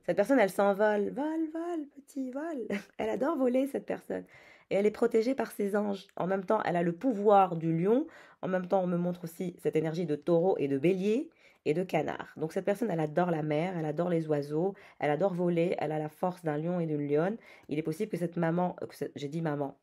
Cette personne, elle s'envole. Vole, vole, petit vol. Elle adore voler, cette personne. Et elle est protégée par ses anges. En même temps, elle a le pouvoir du lion. En même temps, on me montre aussi cette énergie de taureau et de bélier et de canard. Donc cette personne, elle adore la mer, elle adore les oiseaux, elle adore voler, elle a la force d'un lion et d'une lionne. Il est possible que cette maman, j'ai dit maman,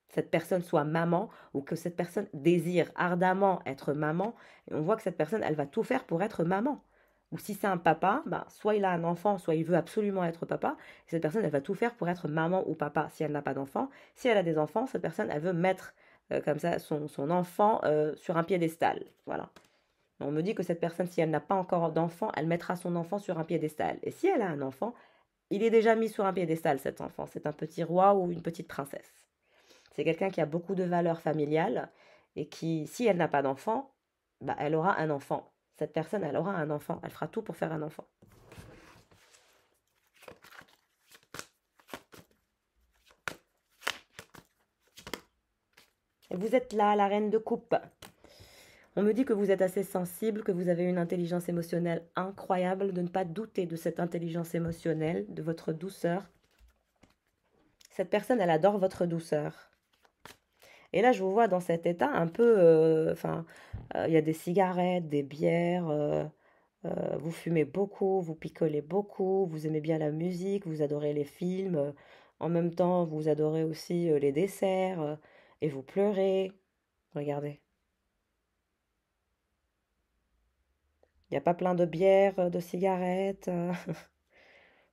cette personne soit maman ou que cette personne désire ardemment être maman. Et on voit que cette personne, elle va tout faire pour être maman. Ou si c'est un papa, ben, soit il a un enfant, soit il veut absolument être papa. Et cette personne, elle va tout faire pour être maman ou papa si elle n'a pas d'enfant. Si elle a des enfants, cette personne, elle veut mettre comme ça son enfant sur un piédestal. Voilà. On me dit que cette personne, si elle n'a pas encore d'enfant, elle mettra son enfant sur un piédestal. Et si elle a un enfant, il est déjà mis sur un piédestal, cet enfant. C'est un petit roi ou une petite princesse. C'est quelqu'un qui a beaucoup de valeurs familiales et qui, si elle n'a pas d'enfant, bah, elle aura un enfant. Cette personne, elle aura un enfant. Elle fera tout pour faire un enfant. Et vous êtes là, la reine de coupe. On me dit que vous êtes assez sensible, que vous avez une intelligence émotionnelle incroyable, de ne pas douter de cette intelligence émotionnelle, de votre douceur. Cette personne, elle adore votre douceur. Et là, je vous vois dans cet état un peu, il y a des cigarettes, des bières, vous fumez beaucoup, vous picolez beaucoup, vous aimez bien la musique, vous adorez les films, en même temps, vous adorez aussi les desserts, et vous pleurez. Regardez. Il n'y a pas plein de bières, de cigarettes.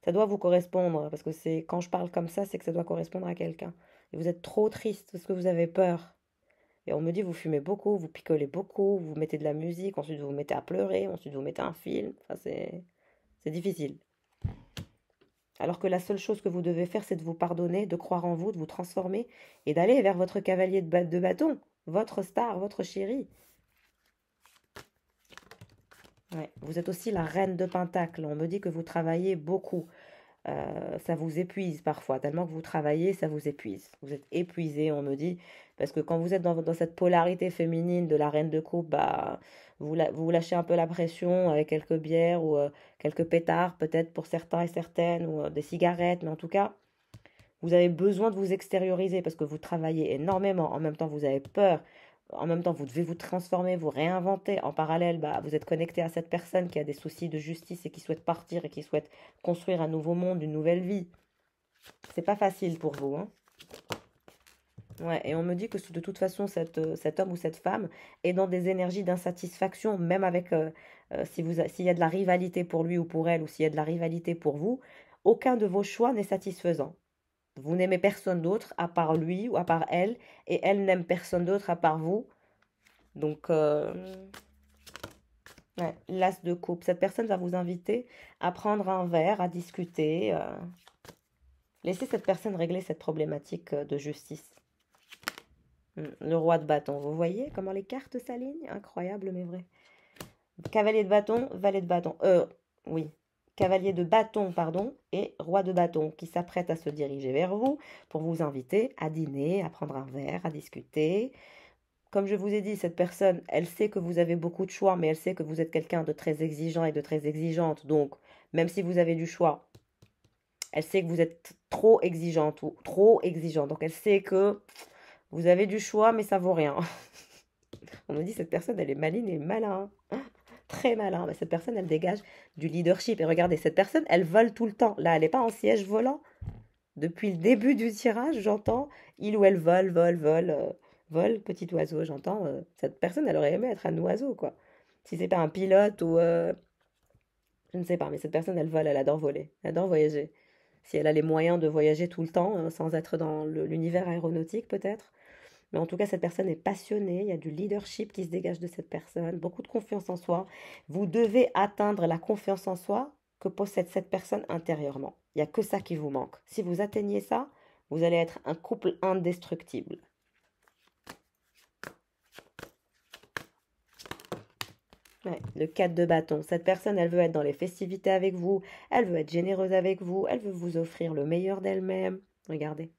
Ça doit vous correspondre, parce que c'est quand je parle comme ça, c'est que ça doit correspondre à quelqu'un. Et vous êtes trop triste parce que vous avez peur. Et on me dit, vous fumez beaucoup, vous picolez beaucoup, vous mettez de la musique, ensuite vous vous mettez à pleurer, ensuite vous mettez un film. Enfin, c'est difficile. Alors que la seule chose que vous devez faire, c'est de vous pardonner, de croire en vous, de vous transformer et d'aller vers votre cavalier de bâton, votre star, votre chéri. Ouais. Vous êtes aussi la reine de Pentacle. On me dit que vous travaillez beaucoup. Ça vous épuise parfois, tellement que vous travaillez, ça vous épuise. Vous êtes épuisé, on me dit, parce que quand vous êtes dans cette polarité féminine de la reine de coupe, bah, vous lâchez un peu la pression avec quelques bières ou quelques pétards, peut-être pour certains et certaines, ou des cigarettes, mais en tout cas, vous avez besoin de vous extérioriser parce que vous travaillez énormément. En même temps, vous avez peur. En même temps, vous devez vous transformer, vous réinventer. En parallèle, bah, vous êtes connecté à cette personne qui a des soucis de justice et qui souhaite partir et qui souhaite construire un nouveau monde, une nouvelle vie. C'est pas facile pour vous, hein. Ouais, et on me dit que de toute façon, cet homme ou cette femme est dans des énergies d'insatisfaction, même avec s'il y a de la rivalité pour lui ou pour elle, ou s'il y a de la rivalité pour vous, aucun de vos choix n'est satisfaisant. Vous n'aimez personne d'autre à part lui ou à part elle, et elle n'aime personne d'autre à part vous. Donc, ouais, l'as de coupe. Cette personne va vous inviter à prendre un verre, à discuter. Laissez cette personne régler cette problématique de justice. Le roi de bâton. Vous voyez comment les cartes s'alignent? Incroyable, mais vrai. Cavalier de bâton, valet de bâton. Oui. Cavalier de bâton, pardon, et roi de bâton qui s'apprête à se diriger vers vous pour vous inviter à dîner, à prendre un verre, à discuter. Comme je vous ai dit, cette personne, elle sait que vous avez beaucoup de choix, mais elle sait que vous êtes quelqu'un de très exigeant et de très exigeante. Donc, même si vous avez du choix, elle sait que vous êtes trop exigeante ou trop exigeant. Donc, elle sait que vous avez du choix, mais ça vaut rien. On me dit, cette personne, elle est maligne et malin. Très malin. Mais cette personne, elle dégage du leadership. Et regardez, cette personne, elle vole tout le temps. Là, elle n'est pas en siège volant. Depuis le début du tirage, j'entends il ou elle vole, vole, vole, vole, petit oiseau. J'entends cette personne, elle aurait aimé être un oiseau, quoi. Si c'est pas un pilote ou je ne sais pas, mais cette personne, elle vole, elle adore voler, elle adore voyager. Si elle a les moyens de voyager tout le temps, sans être dans l'univers aéronautique, peut-être. Mais en tout cas, cette personne est passionnée, il y a du leadership qui se dégage de cette personne, beaucoup de confiance en soi. Vous devez atteindre la confiance en soi que possède cette personne intérieurement. Il n'y a que ça qui vous manque. Si vous atteignez ça, vous allez être un couple indestructible. Ouais, le 4 de bâton. Cette personne, elle veut être dans les festivités avec vous, elle veut être généreuse avec vous, elle veut vous offrir le meilleur d'elle-même. Regardez.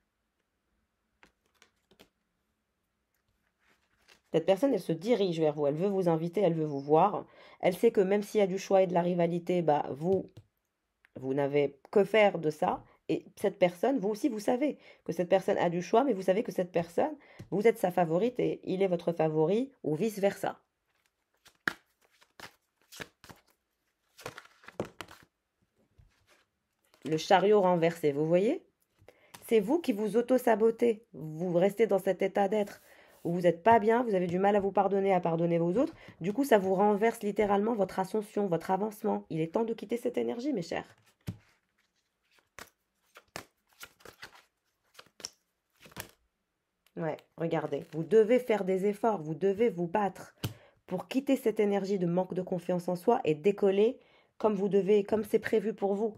Cette personne, elle se dirige vers vous, elle veut vous inviter, elle veut vous voir. Elle sait que même s'il y a du choix et de la rivalité, bah vous n'avez que faire de ça. Et cette personne, vous aussi, vous savez que cette personne a du choix, mais vous savez que cette personne, vous êtes sa favorite et il est votre favori, ou vice-versa. Le chariot renversé, vous voyez? C'est vous qui vous auto-sabotez. Vous restez dans cet état d'être où vous n'êtes pas bien, vous avez du mal à vous pardonner, à pardonner aux autres. Du coup, ça vous renverse littéralement votre ascension, votre avancement. Il est temps de quitter cette énergie, mes chers. Ouais, regardez, vous devez faire des efforts, vous devez vous battre pour quitter cette énergie de manque de confiance en soi et décoller comme vous devez, comme c'est prévu pour vous.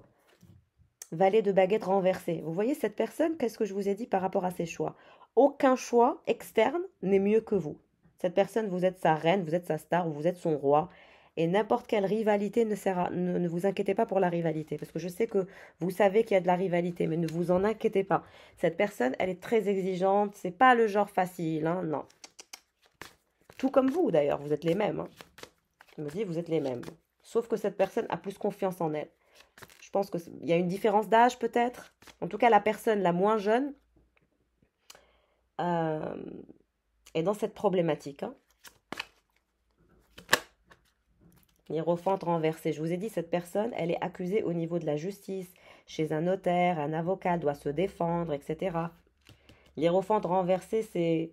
Valet de baguette renversé. Vous voyez cette personne, qu'est-ce que je vous ai dit par rapport à ses choix? Aucun choix externe n'est mieux que vous. Cette personne, vous êtes sa reine, vous êtes sa star, vous êtes son roi. Et n'importe quelle rivalité ne sert à... Ne vous inquiétez pas pour la rivalité. Parce que je sais que vous savez qu'il y a de la rivalité, mais ne vous en inquiétez pas. Cette personne, elle est très exigeante. C'est pas le genre facile, hein, non. Tout comme vous, d'ailleurs. Vous êtes les mêmes, hein. Je me dis, vous êtes les mêmes. Sauf que cette personne a plus confiance en elle. Je pense qu'il y a une différence d'âge peut-être. En tout cas, la personne la moins jeune euh, est dans cette problématique. Hein. Hiérophante renversé. Je vous ai dit, cette personne, elle est accusée au niveau de la justice, chez un notaire, un avocat doit se défendre, etc. L'hiérophante renversé, c'est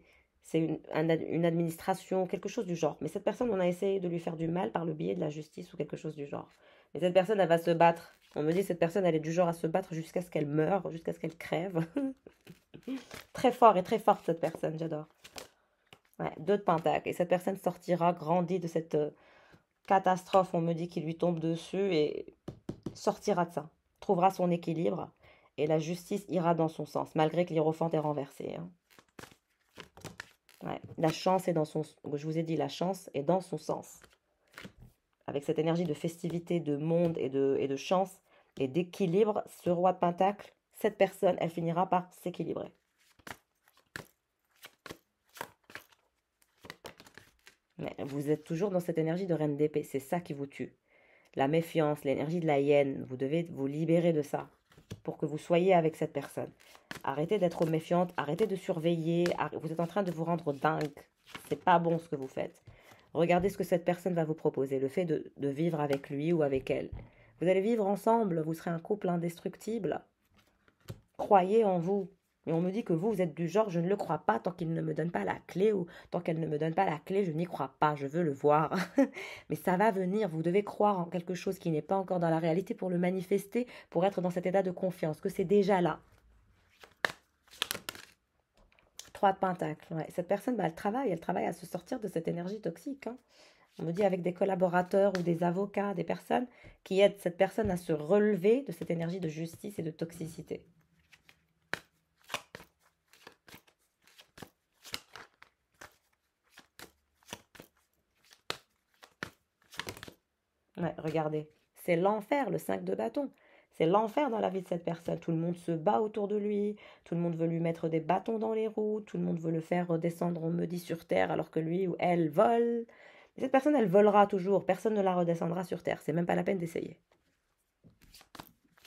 une administration, quelque chose du genre. Mais cette personne, on a essayé de lui faire du mal par le biais de la justice ou quelque chose du genre. Mais cette personne, elle va se battre. On me dit, cette personne, elle est du genre à se battre jusqu'à ce qu'elle meure, jusqu'à ce qu'elle crève. Très fort et très forte, cette personne, j'adore. Ouais, 2 de Pentacle. Et cette personne sortira grandie de cette catastrophe, on me dit, qui lui tombe dessus et sortira de ça. Trouvera son équilibre et la justice ira dans son sens, malgré que l'hiérophante est renversé. Hein. Ouais, la chance est dans son... Je vous ai dit, la chance est dans son sens. Avec cette énergie de festivité, de monde et de chance et d'équilibre, ce roi de Pentacle, cette personne, elle finira par s'équilibrer. Mais vous êtes toujours dans cette énergie de reine d'épée, c'est ça qui vous tue. La méfiance, l'énergie de la hyène, vous devez vous libérer de ça pour que vous soyez avec cette personne. Arrêtez d'être méfiante, arrêtez de surveiller, vous êtes en train de vous rendre dingue. C'est pas bon ce que vous faites. Regardez ce que cette personne va vous proposer, le fait de vivre avec lui ou avec elle. Vous allez vivre ensemble, vous serez un couple indestructible. Croyez en vous. Et on me dit que vous êtes du genre, je ne le crois pas tant qu'il ne me donne pas la clé, ou tant qu'elle ne me donne pas la clé, je n'y crois pas, je veux le voir. Mais ça va venir, vous devez croire en quelque chose qui n'est pas encore dans la réalité pour le manifester, pour être dans cet état de confiance, que c'est déjà là. 3 de Pentacle, ouais. Cette personne, bah, elle travaille à se sortir de cette énergie toxique. Hein. On me dit avec des collaborateurs ou des avocats, des personnes qui aident cette personne à se relever de cette énergie de justice et de toxicité. Ouais, regardez, c'est l'enfer, le 5 de bâton. C'est l'enfer dans la vie de cette personne. Tout le monde se bat autour de lui, tout le monde veut lui mettre des bâtons dans les roues, tout le monde veut le faire redescendre, on me dit, sur terre, alors que lui ou elle vole. Mais cette personne, elle volera toujours, personne ne la redescendra sur terre, c'est même pas la peine d'essayer.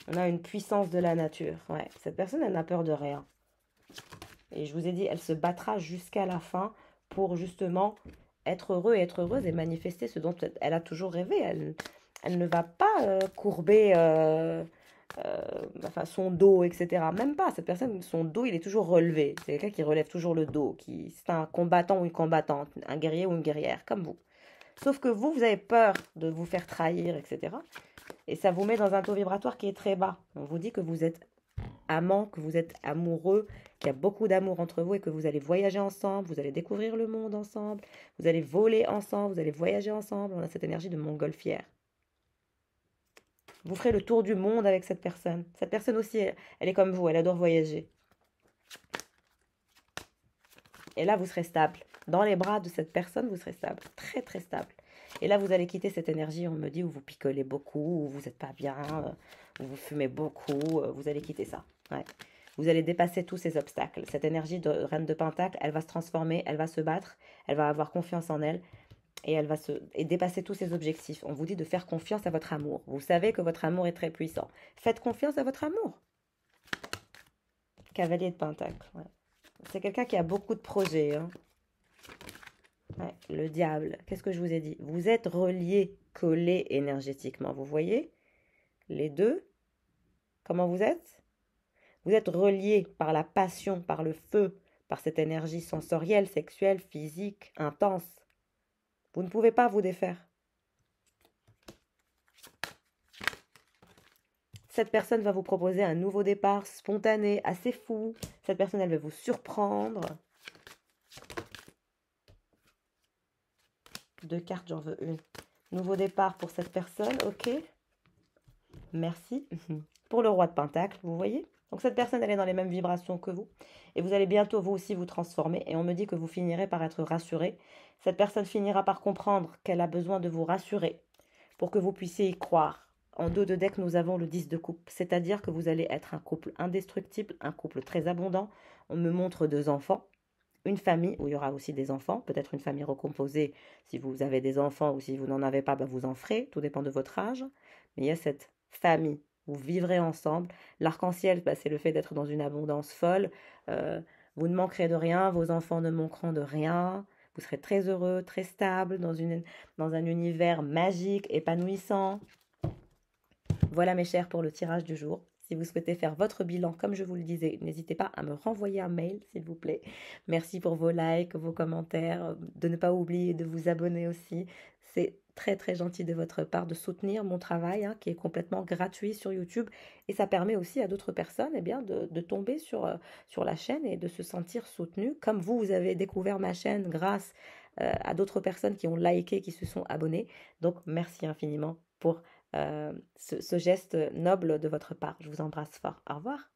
On a une puissance de la nature, ouais. Cette personne, elle n'a peur de rien. Et je vous ai dit, elle se battra jusqu'à la fin pour justement être heureux et être heureuse et manifester ce dont elle a toujours rêvé. Elle ne va pas courber enfin, son dos, etc. Même pas. Cette personne, son dos, il est toujours relevé. C'est quelqu'un qui relève toujours le dos. C'est un combattant ou une combattante, un guerrier ou une guerrière, comme vous. Sauf que vous avez peur de vous faire trahir, etc. Et ça vous met dans un taux vibratoire qui est très bas. On vous dit que vous êtes amant, que vous êtes amoureux, qu'il y a beaucoup d'amour entre vous et que vous allez voyager ensemble, vous allez découvrir le monde ensemble, vous allez voler ensemble, vous allez voyager ensemble. On a cette énergie de montgolfière. Vous ferez le tour du monde avec cette personne. Cette personne aussi, elle est comme vous, elle adore voyager. Et là, vous serez stable. Dans les bras de cette personne, vous serez stable. Très, très stable. Et là, vous allez quitter cette énergie, on me dit, où vous picolez beaucoup, où vous n'êtes pas bien, où vous fumez beaucoup. Vous allez quitter ça. Ouais. Vous allez dépasser tous ces obstacles. Cette énergie de reine de Pentacle, elle va se transformer, elle va se battre, elle va avoir confiance en elle. Et elle va dépasser tous ses objectifs. On vous dit de faire confiance à votre amour. Vous savez que votre amour est très puissant. Faites confiance à votre amour. Cavalier de Pentacle. Ouais. C'est quelqu'un qui a beaucoup de projets. Hein. Ouais, le diable. Qu'est-ce que je vous ai dit? Vous êtes reliés, collés énergétiquement. Vous voyez? Les deux. Comment vous êtes? Vous êtes reliés par la passion, par le feu, par cette énergie sensorielle, sexuelle, physique, intense. Vous ne pouvez pas vous défaire. Cette personne va vous proposer un nouveau départ spontané, assez fou. Cette personne, elle va vous surprendre. Deux cartes, j'en veux une. Nouveau départ pour cette personne, ok. Merci. Pour le roi de Pentacle, vous voyez? Donc cette personne, elle est dans les mêmes vibrations que vous. Et vous allez bientôt, vous aussi, vous transformer. Et on me dit que vous finirez par être rassuré. Cette personne finira par comprendre qu'elle a besoin de vous rassurer pour que vous puissiez y croire. En dos de deck, nous avons le 10 de coupe. C'est-à-dire que vous allez être un couple indestructible, un couple très abondant. On me montre deux enfants. Une famille où il y aura aussi des enfants, peut-être une famille recomposée. Si vous avez des enfants ou si vous n'en avez pas, bah vous en ferez, tout dépend de votre âge. Mais il y a cette famille, vous vivrez ensemble. L'arc-en-ciel, bah, c'est le fait d'être dans une abondance folle. Euh, vous ne manquerez de rien, vos enfants ne manqueront de rien. Vous serez très heureux, très stable, dans un univers magique, épanouissant. Voilà mes chers pour le tirage du jour. Si vous souhaitez faire votre bilan, comme je vous le disais, n'hésitez pas à me renvoyer un mail, s'il vous plaît. Merci pour vos likes, vos commentaires, de ne pas oublier de vous abonner aussi. C'est très très gentil de votre part de soutenir mon travail, hein, qui est complètement gratuit sur YouTube. Et ça permet aussi à d'autres personnes eh bien, de tomber sur la chaîne et de se sentir soutenues. Comme vous, vous avez découvert ma chaîne grâce à d'autres personnes qui ont liké, qui se sont abonnées. Donc merci infiniment pour ce geste noble de votre part. Je vous embrasse fort. Au revoir.